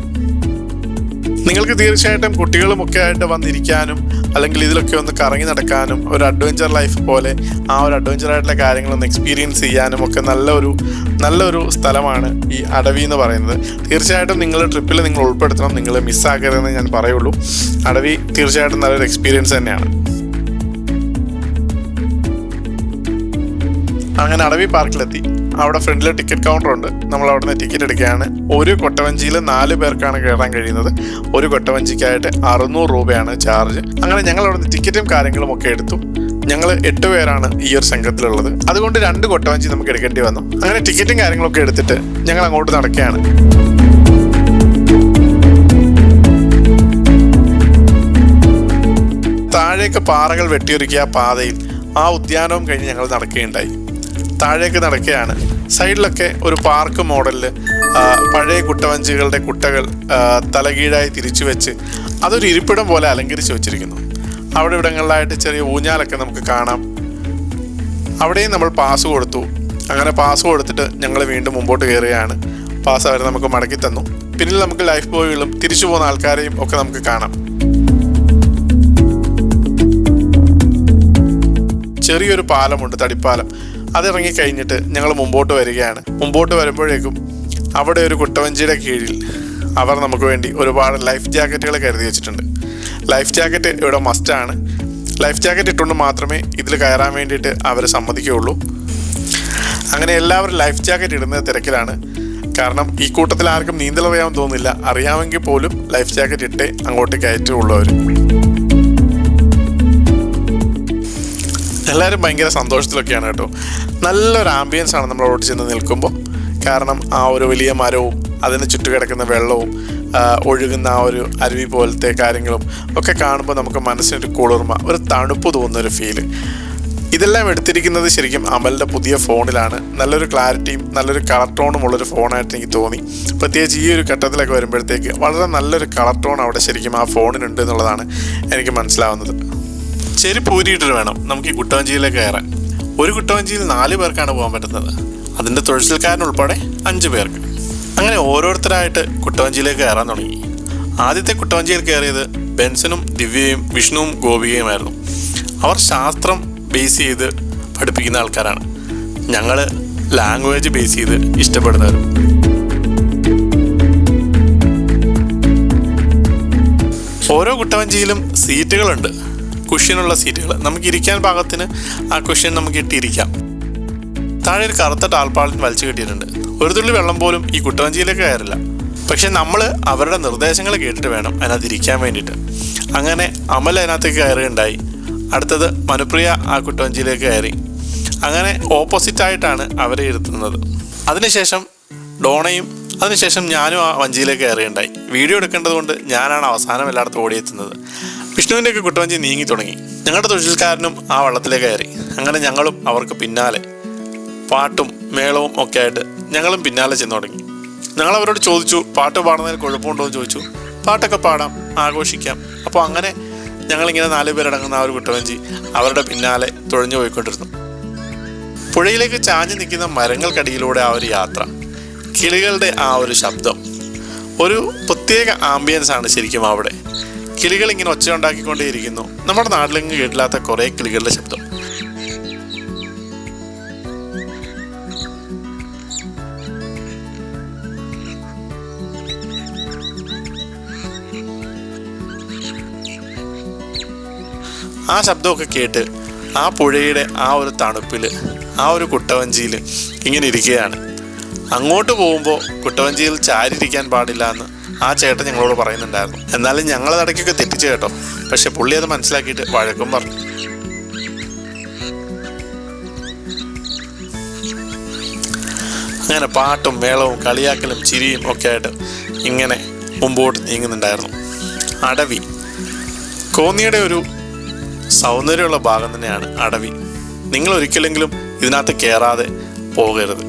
നിങ്ങൾക്ക് തീർച്ചയായിട്ടും കുട്ടികളുമൊക്കെ ആയിട്ട് വന്നിരിക്കാനും അല്ലെങ്കിൽ ഇതിലൊക്കെ ഒന്ന് കറങ്ങി നടക്കാനും ഒരു ലൈഫ് പോലെ ആ ഒരു അഡ്വഞ്ചറായിട്ടുള്ള കാര്യങ്ങളൊന്ന് എക്സ്പീരിയൻസ് ചെയ്യാനും ഒക്കെ നല്ലൊരു സ്ഥലമാണ് ഈ അടവി എന്ന് പറയുന്നത്. തീർച്ചയായിട്ടും നിങ്ങളുടെ ട്രിപ്പിൽ നിങ്ങൾ ഉൾപ്പെടുത്തണം, നിങ്ങൾ മിസ്സാക്കരുതെന്ന് ഞാൻ പറയുള്ളൂ. അടവി തീർച്ചയായിട്ടും നല്ലൊരു എക്സ്പീരിയൻസ് തന്നെയാണ്. അങ്ങനെ അടവി പാർക്കിലെത്തി. അവിടെ ഫ്രണ്ടിൽ ടിക്കറ്റ് കൗണ്ടർ ഉണ്ട്. നമ്മൾ അവിടെ നിന്ന് ടിക്കറ്റ് എടുക്കുകയാണ്. ഒരു കൊട്ടവഞ്ചിയിൽ 4 പേർക്കാണ് കയറാൻ കഴിയുന്നത്. ഒരു കൊട്ടവഞ്ചിക്കായിട്ട് 600 രൂപയാണ് ചാർജ്. അങ്ങനെ ഞങ്ങൾ അവിടെ നിന്ന് ടിക്കറ്റും കാര്യങ്ങളും ഒക്കെ എടുത്തു. ഞങ്ങൾ 8 പേരാണ് ഈ ഒരു സംഘത്തിലുള്ളത്. അതുകൊണ്ട് 2 കൊട്ടവഞ്ചി നമുക്ക് എടുക്കേണ്ടി വന്നു. അങ്ങനെ ടിക്കറ്റും കാര്യങ്ങളൊക്കെ എടുത്തിട്ട് ഞങ്ങൾ അങ്ങോട്ട് നടക്കുകയാണ്. താഴേക്ക് പാറകൾ വെട്ടിയൊരുക്കിയ പാതയിൽ ആ ഉദ്യാനവും കഴിഞ്ഞ് ഞങ്ങൾ നടക്കുകയുണ്ടായി. താഴേക്ക് നടക്കുകയാണ്. സൈഡിലൊക്കെ ഒരു പാർക്ക് മോഡലിൽ പഴയ കുട്ടവഞ്ചികളുടെ കുട്ടകൾ തലകീഴായി തിരിച്ചു വെച്ച് അതൊരു ഇരിപ്പിടം പോലെ അലങ്കരിച്ച് വെച്ചിരിക്കുന്നു. അവിടെ ഇവിടങ്ങളിലായിട്ട് ചെറിയ ഊഞ്ഞാലൊക്കെ നമുക്ക് കാണാം. അവിടെയും നമ്മൾ പാസ് കൊടുത്തു. അങ്ങനെ പാസ് കൊടുത്തിട്ട് ഞങ്ങൾ വീണ്ടും മുമ്പോട്ട് കയറുകയാണ്. പാസ് അവർ നമുക്ക് മടക്കി തന്നു. പിന്നിൽ നമുക്ക് ലൈഫ് ബോയികളും തിരിച്ചു പോകുന്ന ആൾക്കാരെയും ഒക്കെ നമുക്ക് കാണാം. ചെറിയൊരു പാലമുണ്ട്, തടിപ്പാലം. അതിറങ്ങി കഴിഞ്ഞിട്ട് ഞങ്ങൾ മുമ്പോട്ട് വരികയാണ്. മുമ്പോട്ട് വരുമ്പോഴേക്കും അവിടെ ഒരു കുട്ടവഞ്ചിയുടെ കീഴിൽ അവർ നമുക്ക് വേണ്ടി ഒരുപാട് ലൈഫ് ജാക്കറ്റുകൾ കരുതി വെച്ചിട്ടുണ്ട്. ലൈഫ് ജാക്കറ്റ് ഇവിടെ മസ്റ്റാണ്. ലൈഫ് ജാക്കറ്റ് ഇട്ടുകൊണ്ട് മാത്രമേ ഇതിൽ കയറാൻ വേണ്ടിയിട്ട് അവർ സമ്മതിക്കുകയുള്ളൂ. അങ്ങനെ എല്ലാവരും ലൈഫ് ജാക്കറ്റ് ഇടുന്ന തിരക്കിലാണ്. കാരണം ഈ കൂട്ടത്തിൽ ആർക്കും നീന്തൽ അറിയാമെന്ന് തോന്നുന്നില്ല. അറിയാമെങ്കിൽ പോലും ലൈഫ് ജാക്കറ്റ് ഇട്ടേ അങ്ങോട്ട് കയറ്റുള്ളവർ. എല്ലാവരും ഭയങ്കര സന്തോഷത്തിലൊക്കെയാണ് കേട്ടോ. നല്ലൊരു ആംബിയൻസ് ആണ് നമ്മൾ അവിടെ ചെന്ന് നിൽക്കുമ്പോൾ. കാരണം ആ ഒരു വലിയ മരവും അതിന് ചുറ്റുകിടക്കുന്ന വെള്ളവും ഒഴുകുന്ന ആ ഒരു അരുവി പോലത്തെ കാര്യങ്ങളും ഒക്കെ കാണുമ്പോൾ നമുക്ക് മനസ്സിനൊരു കുളിർമ, ഒരു തണുപ്പ് തോന്നുന്നൊരു ഫീല്. ഇതെല്ലാം എടുത്തിരിക്കുന്നത് ശരിക്കും അമലിൻ്റെ പുതിയ ഫോണിലാണ്. നല്ലൊരു ക്ലാരിറ്റിയും നല്ലൊരു കളർ ടോണും ഉള്ളൊരു ഫോണായിട്ട് എനിക്ക് തോന്നി. പ്രത്യേകിച്ച് ഈ ഒരു ഘട്ടത്തിലൊക്കെ വരുമ്പോഴത്തേക്ക് വളരെ നല്ലൊരു കളർ ടോൺ അവിടെ ശരിക്കും ആ ഫോണിനുണ്ട് എന്നുള്ളതാണ് എനിക്ക് മനസ്സിലാവുന്നത്. ചെരുപ്പ് ഊരിയിട്ടിട്ട് വേണം നമുക്ക് ഈ കുട്ടവഞ്ചിയിലേക്ക് കയറാൻ. ഒരു കുട്ടവഞ്ചിയിൽ 4 പേർക്കാണ് പോകാൻ പറ്റുന്നത്. അതിൻ്റെ തുഴച്ചിൽക്കാരനുൾപ്പെടെ 5 പേർക്ക്. അങ്ങനെ ഓരോരുത്തരായിട്ട് കുട്ടവഞ്ചിയിലേക്ക് കയറാൻ തുടങ്ങി. ആദ്യത്തെ കുട്ടവഞ്ചിയിൽ കയറിയത് ബെൻസനും ദിവ്യയും വിഷ്ണുവും ഗോപികയുമായിരുന്നു. അവർ ശാസ്ത്രം ബേസ് ചെയ്ത് പഠിപ്പിക്കുന്ന ആൾക്കാരാണ്. ഞങ്ങൾ ലാംഗ്വേജ് ബേസ് ചെയ്ത് ഇഷ്ടപ്പെടുന്നവരും. ഓരോ കുട്ടവഞ്ചിയിലും സീറ്റുകളുണ്ട്, കുഷ്യനുള്ള സീറ്റുകൾ. നമുക്ക് ഇരിക്കാൻ പാകത്തിന് ആ കുഷ്യൻ നമുക്ക് ഇട്ടിരിക്കാം. താഴെ ഒരു കറുത്ത ടാൽപ്പാളിൻ വലിച്ചു കെട്ടിയിട്ടുണ്ട്. ഒരു തുള്ളി വെള്ളം പോലും ഈ കുട്ടവഞ്ചിയിലേക്ക് കയറില്ല. പക്ഷെ നമ്മൾ അവരുടെ നിർദ്ദേശങ്ങൾ കേട്ടിട്ട് വേണം അതിനകത്ത് ഇരിക്കാൻ വേണ്ടിയിട്ട്. അങ്ങനെ അമൽ അതിനകത്തേക്ക് കയറുകയുണ്ടായി. അടുത്തത് മനുപ്രിയ ആ കുട്ടവഞ്ചിയിലേക്ക് കയറി. അങ്ങനെ ഓപ്പോസിറ്റായിട്ടാണ് അവരെ ഇരുത്തുന്നത്. അതിനുശേഷം ഡോണയും അതിനുശേഷം ഞാനും ആ വഞ്ചിയിലേക്ക് കയറുകയുണ്ടായി. വീഡിയോ എടുക്കേണ്ടത് കൊണ്ട് ഞാനാണ് അവസാനം എല്ലായിടത്തും ഓടിയെത്തുന്നത്. വിഷ്ണുവിൻ്റെയൊക്കെ കുട്ടവഞ്ചി നീങ്ങി തുടങ്ങി. ഞങ്ങളുടെ തൊഴിൽക്കാരനും ആ വള്ളത്തിലേക്ക് കയറി. അങ്ങനെ ഞങ്ങളും അവർക്ക് പിന്നാലെ പാട്ടും മേളവും ഒക്കെ ആയിട്ട് ഞങ്ങളും പിന്നാലെ ചെന്ന് തുടങ്ങി. ഞങ്ങളവരോട് ചോദിച്ചു പാട്ട് പാടുന്നതിൽ കുഴപ്പമുണ്ടോ എന്ന് ചോദിച്ചു. പാട്ടൊക്കെ പാടാം, ആഘോഷിക്കാം. അപ്പോൾ അങ്ങനെ ഞങ്ങളിങ്ങനെ 4 പേരടങ്ങുന്ന ആ ഒരു കുട്ടവഞ്ചി അവരുടെ പിന്നാലെ തുഴഞ്ഞു പോയിക്കൊണ്ടിരുന്നു. പുഴയിലേക്ക് ചാഞ്ഞു നിൽക്കുന്ന മരങ്ങൾക്കടിയിലൂടെ ആ ഒരു യാത്ര, കിളികളുടെ ആ ഒരു ശബ്ദം, ഒരു പ്രത്യേക ആംബിയൻസ് ആണ് ശരിക്കും അവിടെ. കിളികൾ ഇങ്ങനെ ഒച്ച ഉണ്ടാക്കിക്കൊണ്ടേയിരിക്കുന്നു. നമ്മുടെ നാട്ടിലെങ്ങും കേട്ടില്ലാത്ത കുറേ കിളികളുടെ ശബ്ദം. ആ ശബ്ദമൊക്കെ കേട്ട് ആ പുഴയുടെ ആ ഒരു തണുപ്പിൽ ആ ഒരു കുട്ടവഞ്ചിയിൽ ഇങ്ങനെ ഇരിക്കുകയാണ്. അങ്ങോട്ട് പോകുമ്പോൾ കുട്ടവഞ്ചിയിൽ ചാരിയിരിക്കാൻ പാടില്ല എന്ന് ആ ചേട്ടൻ ഞങ്ങളോട് പറയുന്നുണ്ടായിരുന്നു. എന്നാലും ഞങ്ങളത് ഇടയ്ക്കൊക്കെ തെറ്റിച്ചു കേട്ടോ. പക്ഷെ പുള്ളി അത് മനസ്സിലാക്കിയിട്ട് വഴക്കും പറഞ്ഞു. അങ്ങനെ പാട്ടും മേളവും കളിയാക്കലും ചിരിയും ഒക്കെ ആയിട്ട് ഇങ്ങനെ മുമ്പോട്ട് നീങ്ങുന്നുണ്ടായിരുന്നു. അടവി, കോന്നിയുടെ ഒരു സൗന്ദര്യമുള്ള ഭാഗം തന്നെയാണ് അടവി. നിങ്ങൾ ഒരിക്കലെങ്കിലും ഇതിനകത്ത് കയറാതെ പോകരുത്.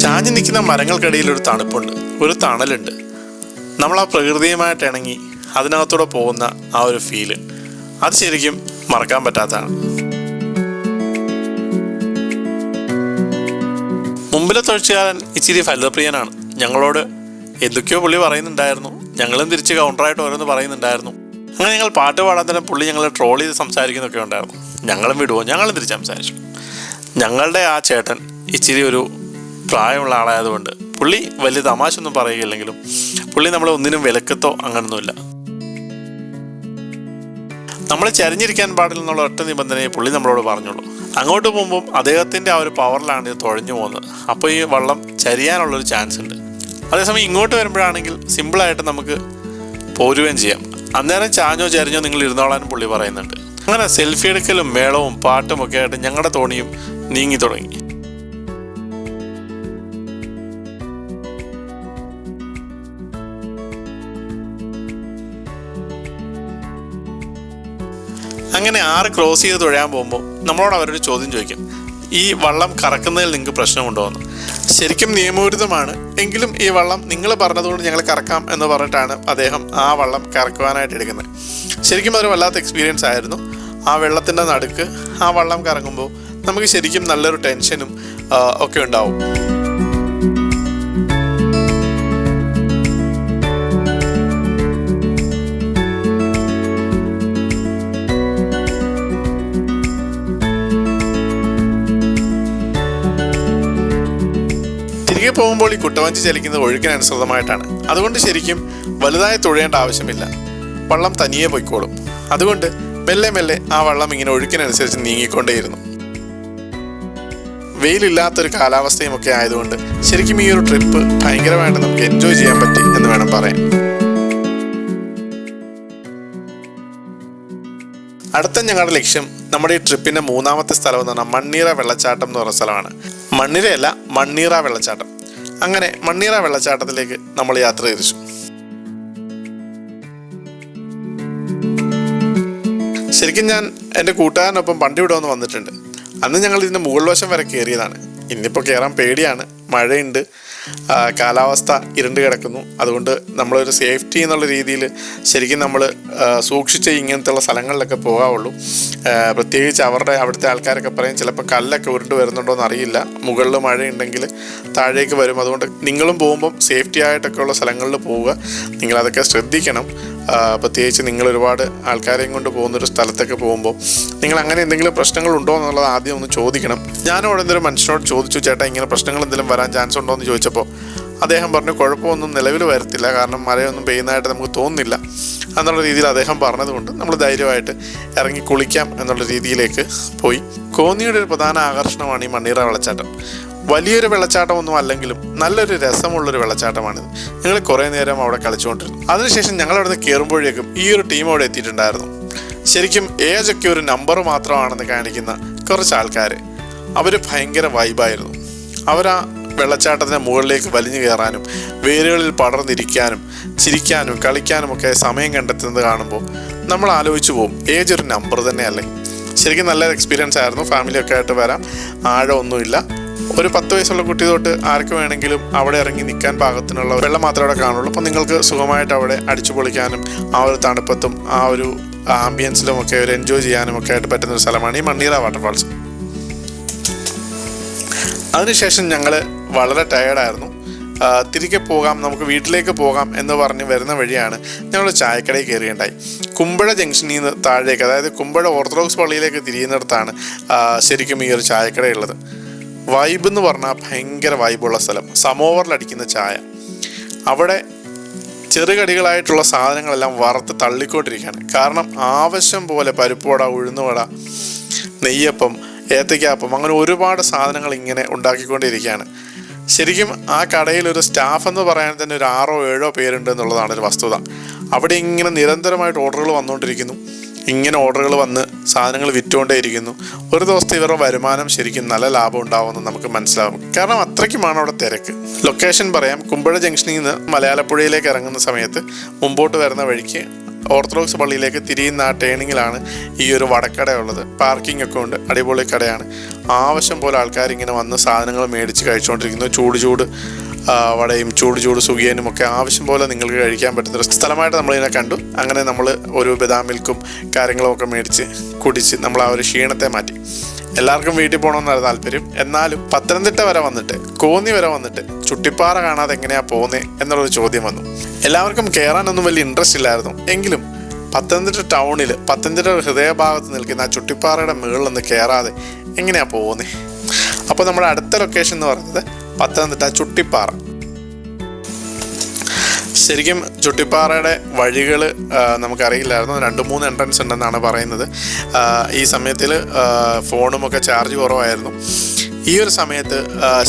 ചാഞ്ഞു നിൽക്കുന്ന മരങ്ങൾക്കിടയിൽ ഒരു തണുപ്പുണ്ട്, ഒരു തണലുണ്ട്. നമ്മൾ ആ പ്രകൃതിയുമായിട്ട് ഇണങ്ങി അതിനകത്തൂടെ പോകുന്ന ആ ഒരു ഫീല്, അത് ശരിക്കും മറക്കാൻ പറ്റാത്തതാണ്. മുമ്പിലെ തൊഴിൽക്കാരൻ ഇച്ചിരി ഫലിതപ്രിയനാണ്. ഞങ്ങളോട് എന്തൊക്കെയോ പുള്ളി പറയുന്നുണ്ടായിരുന്നു. ഞങ്ങളും തിരിച്ച് കൗണ്ടറായിട്ട് ഓരോന്ന് പറയുന്നുണ്ടായിരുന്നു. അങ്ങനെ ഞങ്ങൾ പാട്ട് പാടാൻ തന്നെ പുള്ളി ഞങ്ങളെ ട്രോൾ ചെയ്ത് സംസാരിക്കുന്നൊക്കെ ഉണ്ടായിരുന്നു. ഞങ്ങളും വിടുവോ, ഞങ്ങളും തിരിച്ച് സംസാരിച്ചു. ഞങ്ങളുടെ ആ ചേട്ടൻ ഇച്ചിരി ഒരു പ്രായമുള്ള ആളായതുകൊണ്ട് പുള്ളി വലിയ തമാശ ഒന്നും പറയുകയില്ലെങ്കിലും പുള്ളി നമ്മളെ ഒന്നിനും വിലക്കത്തോ അങ്ങനൊന്നുമില്ല. നമ്മൾ ചരിഞ്ഞിരിക്കാൻ പാടില്ലെന്നുള്ള ഒറ്റ നിബന്ധനയെ പുള്ളി നമ്മളോട് പറഞ്ഞുള്ളൂ. അങ്ങോട്ട് പോകുമ്പം അദ്ദേഹത്തിൻ്റെ ആ ഒരു പവറിലാണ് ഇത് തുഴഞ്ഞു പോകുന്നത്. അപ്പോൾ ഈ വള്ളം ചരിയാനുള്ളൊരു ചാൻസ് ഉണ്ട്. അതേസമയം ഇങ്ങോട്ട് വരുമ്പോഴാണെങ്കിൽ സിമ്പിളായിട്ട് നമുക്ക് പോരുകയും ചെയ്യാം. അന്നേരം ചാഞ്ഞോ ചരിഞ്ഞോ നിങ്ങൾ ഇരുന്നോളാനും പുള്ളി പറയുന്നുണ്ട്. അങ്ങനെ സെൽഫി എടുക്കലും മേളവും പാട്ടും ഒക്കെ ആയിട്ട് ഞങ്ങളുടെ തോണിയും നീങ്ങി തുടങ്ങി. അങ്ങനെ 6 ക്രോസ് ചെയ്ത് തുഴയാൻ പോകുമ്പോൾ നമ്മളോട് അവരൊരു ചോദ്യം ചോദിക്കും, ഈ വള്ളം കറക്കുന്നതിൽ നിങ്ങൾക്ക് പ്രശ്നമുണ്ടോ എന്ന്. ശരിക്കും നിയമവിരുദ്ധമാണ്. എങ്കിലും ഈ വള്ളം നിങ്ങൾ പറഞ്ഞതുകൊണ്ട് ഞങ്ങൾ കറക്കാം എന്ന് പറഞ്ഞിട്ടാണ് അദ്ദേഹം ആ വള്ളം കറക്കുവാനായിട്ട് എടുക്കുന്നത്. ശരിക്കും അതൊരു വല്ലാത്ത എക്സ്പീരിയൻസ് ആയിരുന്നു. ആ വെള്ളത്തിൻ്റെ നടുക്ക് ആ വള്ളം കറങ്ങുമ്പോൾ നമുക്ക് ശരിക്കും നല്ലൊരു ടെൻഷനും ഒക്കെ ഉണ്ടാവും. തിരികെ പോകുമ്പോൾ ഈ കുട്ടവഞ്ചി ചലിക്കുന്നത് ഒഴുക്കിനനുസൃതമായിട്ടാണ്. അതുകൊണ്ട് ശരിക്കും വലുതായി തുഴയേണ്ട ആവശ്യമില്ല. വള്ളം തനിയെ പൊയ്ക്കോളും. അതുകൊണ്ട് മെല്ലെ മെല്ലെ ആ വള്ളം ഇങ്ങനെ ഒഴുക്കിനനുസരിച്ച് നീങ്ങിക്കൊണ്ടേയിരുന്നു. വെയിലില്ലാത്തൊരു കാലാവസ്ഥയും ഒക്കെ ആയതുകൊണ്ട് ശരിക്കും ഈ ഒരു ട്രിപ്പ് ഭയങ്കരമായിട്ട് നമുക്ക് എൻജോയ് ചെയ്യാൻ പറ്റി എന്ന് വേണം പറയാൻ. അടുത്ത ഞങ്ങളുടെ ലക്ഷ്യം നമ്മുടെ ഈ ട്രിപ്പിൻ്റെ 3ാമത്തെ സ്ഥലം എന്ന് പറഞ്ഞാൽ മണ്ണീറ വെള്ളച്ചാട്ടം എന്ന് പറഞ്ഞ സ്ഥലമാണ്. മണ്ണിരയല്ല, മണ്ണീറ വെള്ളച്ചാട്ടം. അങ്ങനെ മണ്ണീറ വെള്ളച്ചാട്ടത്തിലേക്ക് നമ്മൾ യാത്ര തിരിച്ചു. ശരിക്കും ഞാൻ എൻ്റെ കൂട്ടുകാരനൊപ്പം പണ്ട് ഇവിടെ വന്ന് വന്നിട്ടുണ്ട്. അന്ന് ഞങ്ങൾ ഇതിൻ്റെ മുകൾ വശം വരെ കയറിയതാണ്. ഇന്നിപ്പോൾ കയറാൻ പേടിയാണ്, മഴയുണ്ട്, കാലാവസ്ഥ ഇരുണ്ട് കിടക്കുന്നു. അതുകൊണ്ട് നമ്മളൊരു സേഫ്റ്റി എന്നുള്ള രീതിയിൽ ശരിക്കും നമ്മൾ സൂക്ഷിച്ച് ഇങ്ങനത്തെയുള്ള സ്ഥലങ്ങളിലൊക്കെ പോകാവുള്ളൂ. പ്രത്യേകിച്ച് അവിടുത്തെ ആൾക്കാരൊക്കെ പറയും ചിലപ്പോൾ കല്ലൊക്കെ ഉരുണ്ട് വരുന്നുണ്ടോ എന്ന് അറിയില്ല, മുകളിൽ മഴയുണ്ടെങ്കിൽ താഴേക്ക് വരും. അതുകൊണ്ട് നിങ്ങളും പോകുമ്പം സേഫ്റ്റി ആയിട്ടൊക്കെ ഉള്ള സ്ഥലങ്ങളിൽ പോവുക. നിങ്ങളതൊക്കെ ശ്രദ്ധിക്കണം. പ്രത്യേകിച്ച് നിങ്ങൾ ഒരുപാട് ആൾക്കാരെയും കൊണ്ട് പോകുന്നൊരു സ്ഥലത്തൊക്കെ പോകുമ്പോൾ നിങ്ങൾ അങ്ങനെ എന്തെങ്കിലും പ്രശ്നങ്ങളുണ്ടോ എന്നുള്ളത് ആദ്യം ഒന്ന് ചോദിക്കണം. ഞാനും അവിടെ എന്തെങ്കിലും മനുഷ്യനോട് ചോദിച്ചു, ചേട്ടാ ഇങ്ങനെ പ്രശ്നങ്ങൾ എന്തെങ്കിലും വരാൻ ചാൻസ് ഉണ്ടോ എന്ന് ചോദിച്ചപ്പോൾ അദ്ദേഹം പറഞ്ഞു കുഴപ്പമൊന്നും നിലവിൽ വരത്തില്ല, കാരണം മഴയൊന്നും പെയ്യുന്നതായിട്ട് നമുക്ക് തോന്നുന്നില്ല എന്നുള്ള രീതിയിൽ അദ്ദേഹം പറഞ്ഞതുകൊണ്ട് നമ്മൾ ധൈര്യമായിട്ട് ഇറങ്ങി കുളിക്കാം എന്നുള്ള രീതിയിലേക്ക് പോയി. കോന്നിയുടെ ഒരു പ്രധാന ആകർഷണമാണ് ഈ മണ്ണീറ വെള്ളച്ചാട്ടം. വലിയൊരു വെള്ളച്ചാട്ടമൊന്നും അല്ലെങ്കിലും നല്ലൊരു രസമുള്ളൊരു വെള്ളച്ചാട്ടമാണിത്. ഞങ്ങൾ കുറേ നേരം അവിടെ കളിച്ചുകൊണ്ടിരുന്നു. അതിനുശേഷം ഞങ്ങൾ അവിടെ നിന്ന് കയറുമ്പോഴേക്കും ഈ ഒരു ടീം അവിടെ എത്തിയിട്ടുണ്ടായിരുന്നു. ശരിക്കും ഏജൊക്കെ ഒരു നമ്പർ മാത്രമാണെന്ന് കാണിക്കുന്ന കുറച്ച് ആൾക്കാർ. അവർ ഭയങ്കര വൈബായിരുന്നു. അവരാ വെള്ളച്ചാട്ടത്തിന് മുകളിലേക്ക് വലിഞ്ഞു കയറാനും വേരുകളിൽ പടർന്നിരിക്കാനും ചിരിക്കാനും കളിക്കാനും ഒക്കെ സമയം കണ്ടെത്തുന്നത് കാണുമ്പോൾ നമ്മൾ ആലോചിച്ചു പോകും, ഏജ് ഒരു നമ്പർ തന്നെയല്ലേ. ശരിക്കും നല്ലൊരു എക്സ്പീരിയൻസ് ആയിരുന്നു. ഫാമിലിയൊക്കെ ആയിട്ട് വരാം, ആഴമൊന്നുമില്ല. ഒരു 10 വയസ്സുള്ള കുട്ടി തൊട്ട് ആർക്ക് വേണമെങ്കിലും അവിടെ ഇറങ്ങി നിൽക്കാൻ പാകത്തിനുള്ള വെള്ളം മാത്രമേ അവിടെ കാണുള്ളൂ. അപ്പോൾ നിങ്ങൾക്ക് സുഖമായിട്ട് അവിടെ അടിച്ചു പൊളിക്കാനും ആ ഒരു തണുപ്പത്തും ആ ഒരു ആംബിയൻസിലും ഒക്കെ ഒരു എൻജോയ് ചെയ്യാനും ഒക്കെ ആയിട്ട് പറ്റുന്നൊരു സ്ഥലമാണ് ഈ മണ്ണീറ വാട്ടർഫാൾസ്. അതിനുശേഷം ഞങ്ങൾ വളരെ ടയേർഡായിരുന്നു. തിരികെ പോകാം, നമുക്ക് വീട്ടിലേക്ക് പോകാം എന്ന് പറഞ്ഞ് വരുന്ന വഴിയാണ് ഞങ്ങൾ ചായക്കടയിൽ കയറിയുണ്ടായി. കുമ്പഴ ജംഗ്ഷനിൽ നിന്ന് താഴേക്ക്, അതായത് കുമ്പഴ ഓർത്തഡോക്സ് പള്ളിയിലേക്ക് തിരിയുന്നിടത്താണ് ശരിക്കും ഈ ഒരു ചായക്കടയുള്ളത്. വൈബ് എന്ന് പറഞ്ഞാൽ ഭയങ്കര വൈബുള്ള സ്ഥലം. സമോവറിലടിക്കുന്ന ചായ, അവിടെ ചെറുകടികളായിട്ടുള്ള സാധനങ്ങളെല്ലാം വറുത്ത് തള്ളിക്കൊണ്ടിരിക്കുകയാണ്. കാരണം ആവശ്യം പോലെ പരിപ്പുവട, ഉഴുന്നുവട, നെയ്യപ്പം, ഏത്തയ്ക്കാപ്പം, അങ്ങനെ ഒരുപാട് സാധനങ്ങൾ ഇങ്ങനെ ഉണ്ടാക്കിക്കൊണ്ടിരിക്കുകയാണ്. ശരിക്കും ആ കടയിൽ ഒരു സ്റ്റാഫ് എന്ന് പറയാൻ തന്നെ ഒരു 6 or 7 പേരുണ്ട് എന്നുള്ളതാണ് ഒരു വസ്തുത. അവിടെ ഇങ്ങനെ നിരന്തരമായിട്ട് ഓർഡറുകൾ വന്നുകൊണ്ടിരിക്കുന്നു. ഇങ്ങനെ ഓർഡറുകൾ വന്ന് സാധനങ്ങൾ വിറ്റുകൊണ്ടേയിരിക്കുന്നു. ഒരു ദിവസത്തെ ഇവരുടെ വരുമാനം ശരിക്കും നല്ല ലാഭം ഉണ്ടാവുമെന്ന് നമുക്ക് മനസ്സിലാവും. കാരണം അത്രയ്ക്കുമാണ് അവിടെ തിരക്ക്. ലൊക്കേഷൻ പറയാം, കുമ്പഴ ജംഗ്ഷനിൽ നിന്ന് മലയാളപ്പുഴയിലേക്ക് ഇറങ്ങുന്ന സമയത്ത് മുമ്പോട്ട് വരുന്ന വഴിക്ക് ഓർത്തഡോക്സ് പള്ളിയിലേക്ക് തിരിയുന്ന ആ ടേണിങ്ങിലാണ് ഈ ഒരു വടക്കടയുള്ളത്. പാർക്കിംഗ് ഒക്കെ ഉണ്ട്, അടിപൊളി കടയാണ്. ആവശ്യം പോലെ ആൾക്കാർ ഇങ്ങനെ വന്ന് സാധനങ്ങൾ മേടിച്ച് കഴിച്ചുകൊണ്ടിരിക്കുന്നു. ചൂട് വടയും ചൂട് സുഖിയനും ഒക്കെ ആവശ്യം പോലെ നിങ്ങൾക്ക് കഴിക്കാൻ പറ്റുന്ന സ്ഥലമായിട്ട് നമ്മളിതിനെ കണ്ടു. അങ്ങനെ നമ്മൾ ഒരു ബദാം മിൽക്കും കാര്യങ്ങളും ഒക്കെ മേടിച്ച് കുടിച്ച് നമ്മൾ ആ ഒരു ക്ഷീണത്തെ മാറ്റി. എല്ലാവർക്കും വീട്ടിൽ പോകണമെന്നാണ് താല്പര്യം. എന്നാലും പത്തനംതിട്ട വരെ വന്നിട്ട്, കോന്നി വരെ വന്നിട്ട് ചുട്ടിപ്പാറ കാണാതെ എങ്ങനെയാണ് പോകുന്നത് എന്നുള്ളൊരു ചോദ്യം വന്നു. എല്ലാവർക്കും കയറാനൊന്നും വലിയ ഇൻട്രസ്റ്റ് ഇല്ലായിരുന്നു. എങ്കിലും പത്തനംതിട്ട ടൗണിൽ, പത്തനംതിട്ട ഹൃദയഭാഗത്ത് നിൽക്കുന്ന ആ ചുട്ടിപ്പാറയുടെ മുകളിലൊന്ന് കയറാതെ എങ്ങനെയാണ് പോകുന്നത്? അപ്പോൾ നമ്മുടെ അടുത്ത ലൊക്കേഷൻ എന്ന് പറയുന്നത് പത്തനംതിട്ട ചുട്ടിപ്പാറ. ശരിക്കും ചുട്ടിപ്പാറയുടെ വഴികൾ നമുക്കറിയില്ലായിരുന്നു. 2-3 എൻട്രൻസ് ഉണ്ടെന്നാണ് പറയുന്നത്. ഈ സമയത്തിൽ ഫോണുമൊക്കെ ചാർജ് കുറവായിരുന്നു. ഈ ഒരു സമയത്ത്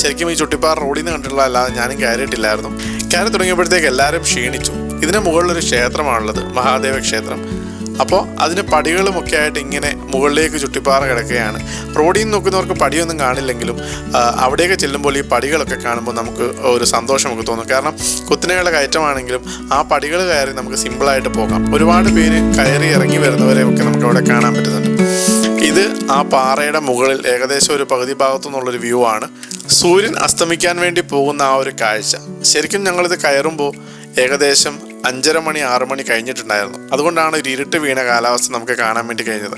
ശരിക്കും ഈ ചുട്ടിപ്പാറ റോഡിൽ നിന്ന് കണ്ടിട്ടുള്ള അല്ലാതെ ഞാനും കയറിയിട്ടില്ലായിരുന്നു. കയറി തുടങ്ങിയപ്പോഴത്തേക്ക് എല്ലാവരും ക്ഷീണിച്ചു. ഇതിന് മുകളിലൊരു ക്ഷേത്രമാണുള്ളത്, മഹാദേവ ക്ഷേത്രം. അപ്പോൾ അതിന് പടികളുമൊക്കെ ആയിട്ട് ഇങ്ങനെ മുകളിലേക്ക് ചുട്ടിപ്പാറ കിടക്കുകയാണ്. റോഡിൽ നിന്ന് നോക്കുന്നവർക്ക് പടിയൊന്നും കാണില്ലെങ്കിലും അവിടെയൊക്കെ ചെല്ലുമ്പോൾ ഈ പടികളൊക്കെ കാണുമ്പോൾ നമുക്ക് ഒരു സന്തോഷമൊക്കെ തോന്നും. കാരണം കുത്തനെയുള്ള കയറ്റമാണെങ്കിലും ആ പടികൾ കയറി നമുക്ക് സിമ്പിളായിട്ട് പോകാം. ഒരുപാട് പേര് കയറി ഇറങ്ങി വരുന്നവരെയൊക്കെ നമുക്ക് അവിടെ കാണാൻ പറ്റുന്നുണ്ട്. ഇത് ആ പാറയുടെ മുകളിൽ ഏകദേശം ഒരു പകുതി ഭാഗത്തു നിന്നുള്ളൊരു വ്യൂ ആണ്. സൂര്യൻ അസ്തമിക്കാൻ വേണ്ടി പോകുന്ന ആ ഒരു കാഴ്ച. ശരിക്കും ഞങ്ങളിത് കയറുമ്പോൾ ഏകദേശം 5:30 മണി 6 മണി കഴിഞ്ഞിട്ടുണ്ടായിരുന്നു. അതുകൊണ്ടാണ് ഒരു ഇരുട്ട് വീണ കാലാവസ്ഥ നമുക്ക് കാണാൻ വേണ്ടി കഴിഞ്ഞത്.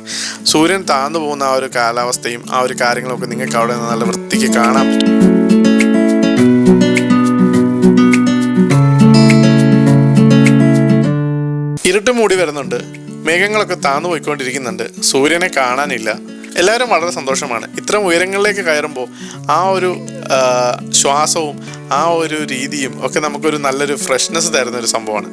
സൂര്യൻ താഴ്ന്നു പോകുന്ന ആ ഒരു കാലാവസ്ഥയും ആ ഒരു കാര്യങ്ങളൊക്കെ നിങ്ങൾക്ക് അവിടെ നിന്ന് നല്ല വൃത്തിക്ക് കാണാൻ പറ്റും. ഇരുട്ട് മൂടി വരുന്നുണ്ട്, മേഘങ്ങളൊക്കെ താഴ്ന്നു പോയിക്കൊണ്ടിരിക്കുന്നുണ്ട്, സൂര്യനെ കാണാനില്ല. എല്ലാവരും വളരെ സന്തോഷമാണ്. ഇത്തരം ഉയരങ്ങളിലേക്ക് കയറുമ്പോൾ ആ ഒരു ശ്വാസവും ആ ഒരു രീതിയും ഒക്കെ നമുക്കൊരു നല്ലൊരു ഫ്രഷ്നെസ് തരുന്ന ഒരു സംഭവമാണ്.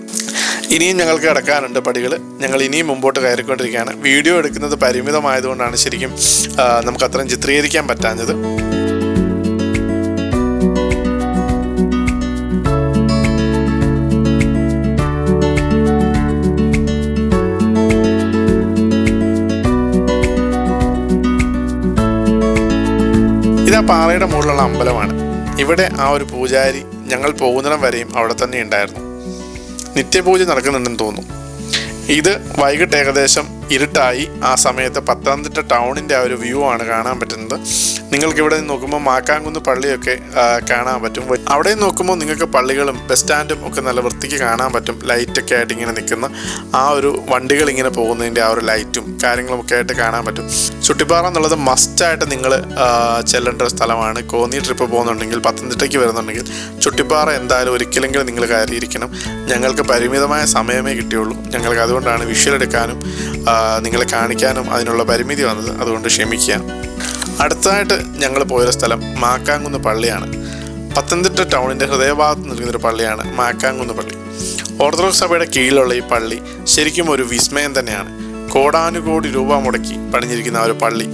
ഇനിയും ഞങ്ങൾക്ക് കിടക്കാനുണ്ട് പടികൾ. ഞങ്ങൾ ഇനിയും മുമ്പോട്ട് കയറിക്കൊണ്ടിരിക്കുകയാണ്. വീഡിയോ എടുക്കുന്നത് പരിമിതമായതുകൊണ്ടാണ് ശരിക്കും നമുക്ക് അത്രയും ചിത്രീകരിക്കാൻ പറ്റാഞ്ഞത്. ഇതാ പാറയുടെ മുകളിലുള്ള അമ്പലമാണ്. ഇവിടെ ആ ഒരു പൂജാരി ഞങ്ങൾ പോകുന്നിടം വരെയും അവിടെ തന്നെ ഉണ്ടായിരുന്നു. നിത്യപൂജ നടക്കുന്നുണ്ടെന്ന് തോന്നുന്നു. ഇത് വൈകിട്ട് ഏകദേശം ഇരുട്ടായി. ആ സമയത്ത് പത്തനംതിട്ട ടൗണിൻ്റെ ആ ഒരു വ്യൂ ആണ് കാണാൻ പറ്റുന്നത്. നിങ്ങൾക്ക് ഇവിടെ നിന്ന് നോക്കുമ്പോൾ മാക്കാങ്കുന്ന് പള്ളിയൊക്കെ കാണാൻ പറ്റും. അവിടെ നോക്കുമ്പോൾ നിങ്ങൾക്ക് പള്ളികളും ബസ് സ്റ്റാൻഡും ഒക്കെ നല്ല വൃത്തിക്ക് കാണാൻ പറ്റും. ലൈറ്റൊക്കെ ആയിട്ട് ഇങ്ങനെ നിൽക്കുന്ന ആ ഒരു വണ്ടികൾ ഇങ്ങനെ പോകുന്നതിൻ്റെ ആ ഒരു ലൈറ്റും കാര്യങ്ങളും ഒക്കെ ആയിട്ട് കാണാൻ പറ്റും. ചുട്ടിപ്പാറ എന്നുള്ളത് മസ്റ്റായിട്ട് നിങ്ങൾ ചെല്ലേണ്ട ഒരു സ്ഥലമാണ്. കോന്നി ട്രിപ്പ് പോകുന്നുണ്ടെങ്കിൽ, പത്തനംതിട്ടയ്ക്ക് വരുന്നുണ്ടെങ്കിൽ ചുട്ടിപ്പാറ എന്തായാലും ഒരിക്കലെങ്കിലും നിങ്ങൾ കയറിയിരിക്കണം. ഞങ്ങൾക്ക് പരിമിതമായ സമയമേ കിട്ടിയുള്ളൂ. ഞങ്ങൾക്ക് അതുകൊണ്ടാണ് വിഷ്വൽ എടുക്കാനും നിങ്ങളെ കാണിക്കാനും അതിനുള്ള പരിമിതി വന്നത്. അതുകൊണ്ട് ക്ഷമിക്കുക. അടുത്തതായിട്ട് ഞങ്ങൾ പോയൊരു സ്ഥലം മാക്കാങ്കുന്ന് പള്ളിയാണ്. പത്തനംതിട്ട ടൗണിൻ്റെ ഹൃദയഭാഗത്ത് നിൽക്കുന്നൊരു പള്ളിയാണ് മാക്കാങ്കുന്ന് പള്ളി. ഓർത്തഡോക്സ് സഭയുടെ കീഴിലുള്ള ഈ പള്ളി ശരിക്കും ഒരു വിസ്മയം തന്നെയാണ്. കോടാനുകോടി രൂപ മുടക്കി പണിഞ്ഞിരിക്കുന്ന ആ ഒരു പള്ളി,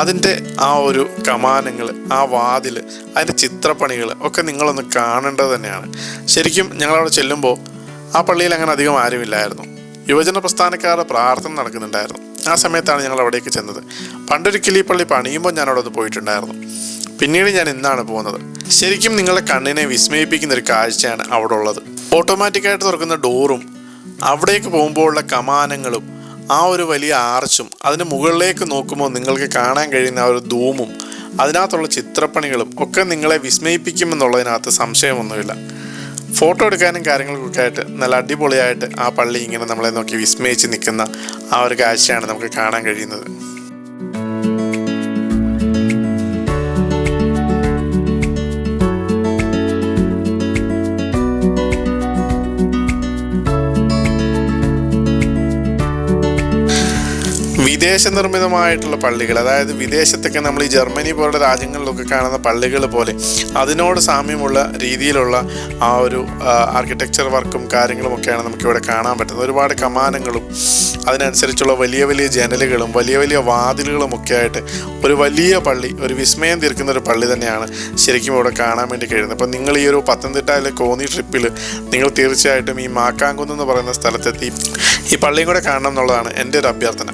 അതിൻ്റെ ആ ഒരു കമാനങ്ങൾ, ആ വാതിൽ, അതിൻ്റെ ചിത്രപ്പണികൾ ഒക്കെ നിങ്ങളൊന്ന് കാണേണ്ടത് തന്നെയാണ്. ശരിക്കും ഞങ്ങളവിടെ ചെല്ലുമ്പോൾ ആ പള്ളിയിൽ അങ്ങനെ അധികം ആരുമില്ലായിരുന്നു. യുവജന പ്രസ്ഥാനക്കാരുടെ പ്രാർത്ഥന നടക്കുന്നുണ്ടായിരുന്നു. ആ സമയത്താണ് ഞങ്ങൾ അവിടേക്ക് ചെന്നത്. പണ്ടൊരിക്കൽ ഈ പള്ളി പണിയുമ്പോൾ ഞാൻ അവിടെ ഒന്ന് പോയിട്ടുണ്ടായിരുന്നു. പിന്നീട് ഞാൻ ഇന്നാണ് പോകുന്നത്. ശരിക്കും നിങ്ങളുടെ കണ്ണിനെ വിസ്മയിപ്പിക്കുന്ന ഒരു കാഴ്ചയാണ് അവിടെ ഉള്ളത്. ഓട്ടോമാറ്റിക്കായിട്ട് തുറക്കുന്ന ഡോറും അവിടേക്ക് പോകുമ്പോഴുള്ള കമാനങ്ങളും ആ ഒരു വലിയ ആർച്ചും അതിന് മുകളിലേക്ക് നോക്കുമ്പോൾ നിങ്ങൾക്ക് കാണാൻ കഴിയുന്ന ആ ഒരു ധൂമും അതിനകത്തുള്ള ചിത്രപ്പണികളും ഒക്കെ നിങ്ങളെ വിസ്മയിപ്പിക്കുമെന്നുള്ളതിനകത്ത് സംശയമൊന്നുമില്ല. ഫോട്ടോ എടുക്കാനും കാര്യങ്ങൾക്കൊക്കെ ആയിട്ട് നല്ല അടിപൊളിയായിട്ട് ആ പള്ളി ഇങ്ങനെ നമ്മളെ നോക്കി വിസ്മയിച്ച് നിൽക്കുന്ന ആ ഒരു കാഴ്ചയാണ് നമുക്ക് കാണാൻ കഴിയുന്നത്. വിദേശ നിർമ്മിതമായിട്ടുള്ള പള്ളികൾ, അതായത് വിദേശത്തൊക്കെ നമ്മൾ ഈ ജർമ്മനി പോലുള്ള രാജ്യങ്ങളിലൊക്കെ കാണുന്ന പള്ളികൾ പോലെ അതിനോട് സാമ്യമുള്ള രീതിയിലുള്ള ആ ഒരു ആർക്കിടെക്ചർ വർക്കും കാര്യങ്ങളും ഒക്കെയാണ് നമുക്കിവിടെ കാണാൻ പറ്റുന്നത്. ഒരുപാട് കമാനങ്ങളും അതിനനുസരിച്ചുള്ള വലിയ വലിയ ജനലുകളും വലിയ വലിയ വാതിലുകളും ഒക്കെ ആയിട്ട് ഒരു വലിയ പള്ളി, ഒരു വിസ്മയം തീർക്കുന്ന ഒരു പള്ളി തന്നെയാണ് ശരിക്കും ഇവിടെ കാണാൻ വേണ്ടി കഴിയുന്നത്. അപ്പം നിങ്ങൾ ഈ ഒരു പത്തനംതിട്ടയിലെ കോന്നി ട്രിപ്പിൽ നിങ്ങൾ തീർച്ചയായിട്ടും ഈ മാക്കാങ്കുന്ന് എന്ന് പറയുന്ന സ്ഥലത്തെത്തി ഈ പള്ളിയും കൂടെ കാണണം എന്നുള്ളതാണ് എൻ്റെ ഒരു അഭ്യർത്ഥന.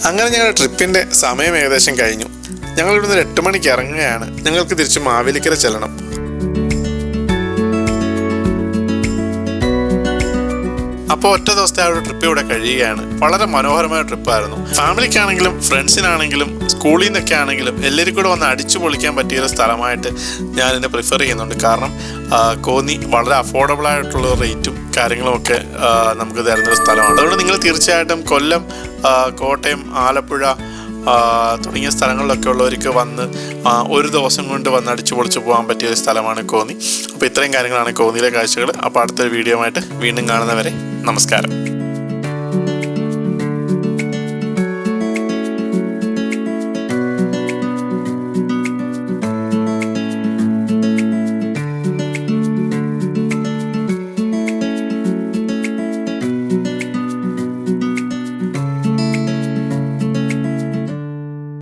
അങ്ങനെ ഞങ്ങളുടെ ട്രിപ്പിൻ്റെ സമയം ഏകദേശം കഴിഞ്ഞു. ഞങ്ങൾ ഇവിടുന്ന് 8 മണിക്ക് ഇറങ്ങുകയാണ്. ഞങ്ങൾക്ക് തിരിച്ച് മാവേലിക്കര ചെല്ലണം. അപ്പോൾ ഒറ്റ ദിവസത്തെ ആ ഒരു ട്രിപ്പ് ഇവിടെ കഴിയുകയാണ്. വളരെ മനോഹരമായ ട്രിപ്പായിരുന്നു. ഫാമിലിക്കാണെങ്കിലും ഫ്രണ്ട്സിനാണെങ്കിലും സ്കൂളിൽ നിന്നൊക്കെ ആണെങ്കിലും എല്ലാവരും കൂടെ വന്ന് അടിച്ചു പൊളിക്കാൻ പറ്റിയൊരു സ്ഥലമായിട്ട് ഞാൻ ഇതിനെ പ്രിഫർ ചെയ്യുന്നുണ്ട്. കാരണം കോന്നി വളരെ അഫോർഡബിൾ ആയിട്ടുള്ള റേറ്റും കാര്യങ്ങളും ഒക്കെ നമുക്ക് തരുന്നൊരു സ്ഥലമാണ്. അതുകൊണ്ട് നിങ്ങൾ തീർച്ചയായിട്ടും കൊല്ലം, കോട്ടയം, ആലപ്പുഴ തുടങ്ങിയ സ്ഥലങ്ങളിലൊക്കെ ഉള്ളവർക്ക് വന്ന് ഒരു ദിവസം കൊണ്ട് വന്ന് അടിച്ചു പൊളിച്ച് പോകാൻ പറ്റിയ ഒരു സ്ഥലമാണ് കോന്നി. അപ്പോൾ ഇത്രയും കാര്യങ്ങളാണ് കോന്നിയിലെ കാഴ്ചകൾ. അപ്പോൾ അടുത്തൊരു വീഡിയോ ആയിട്ട് വീണ്ടും കാണുന്നവരെ നമസ്കാരം.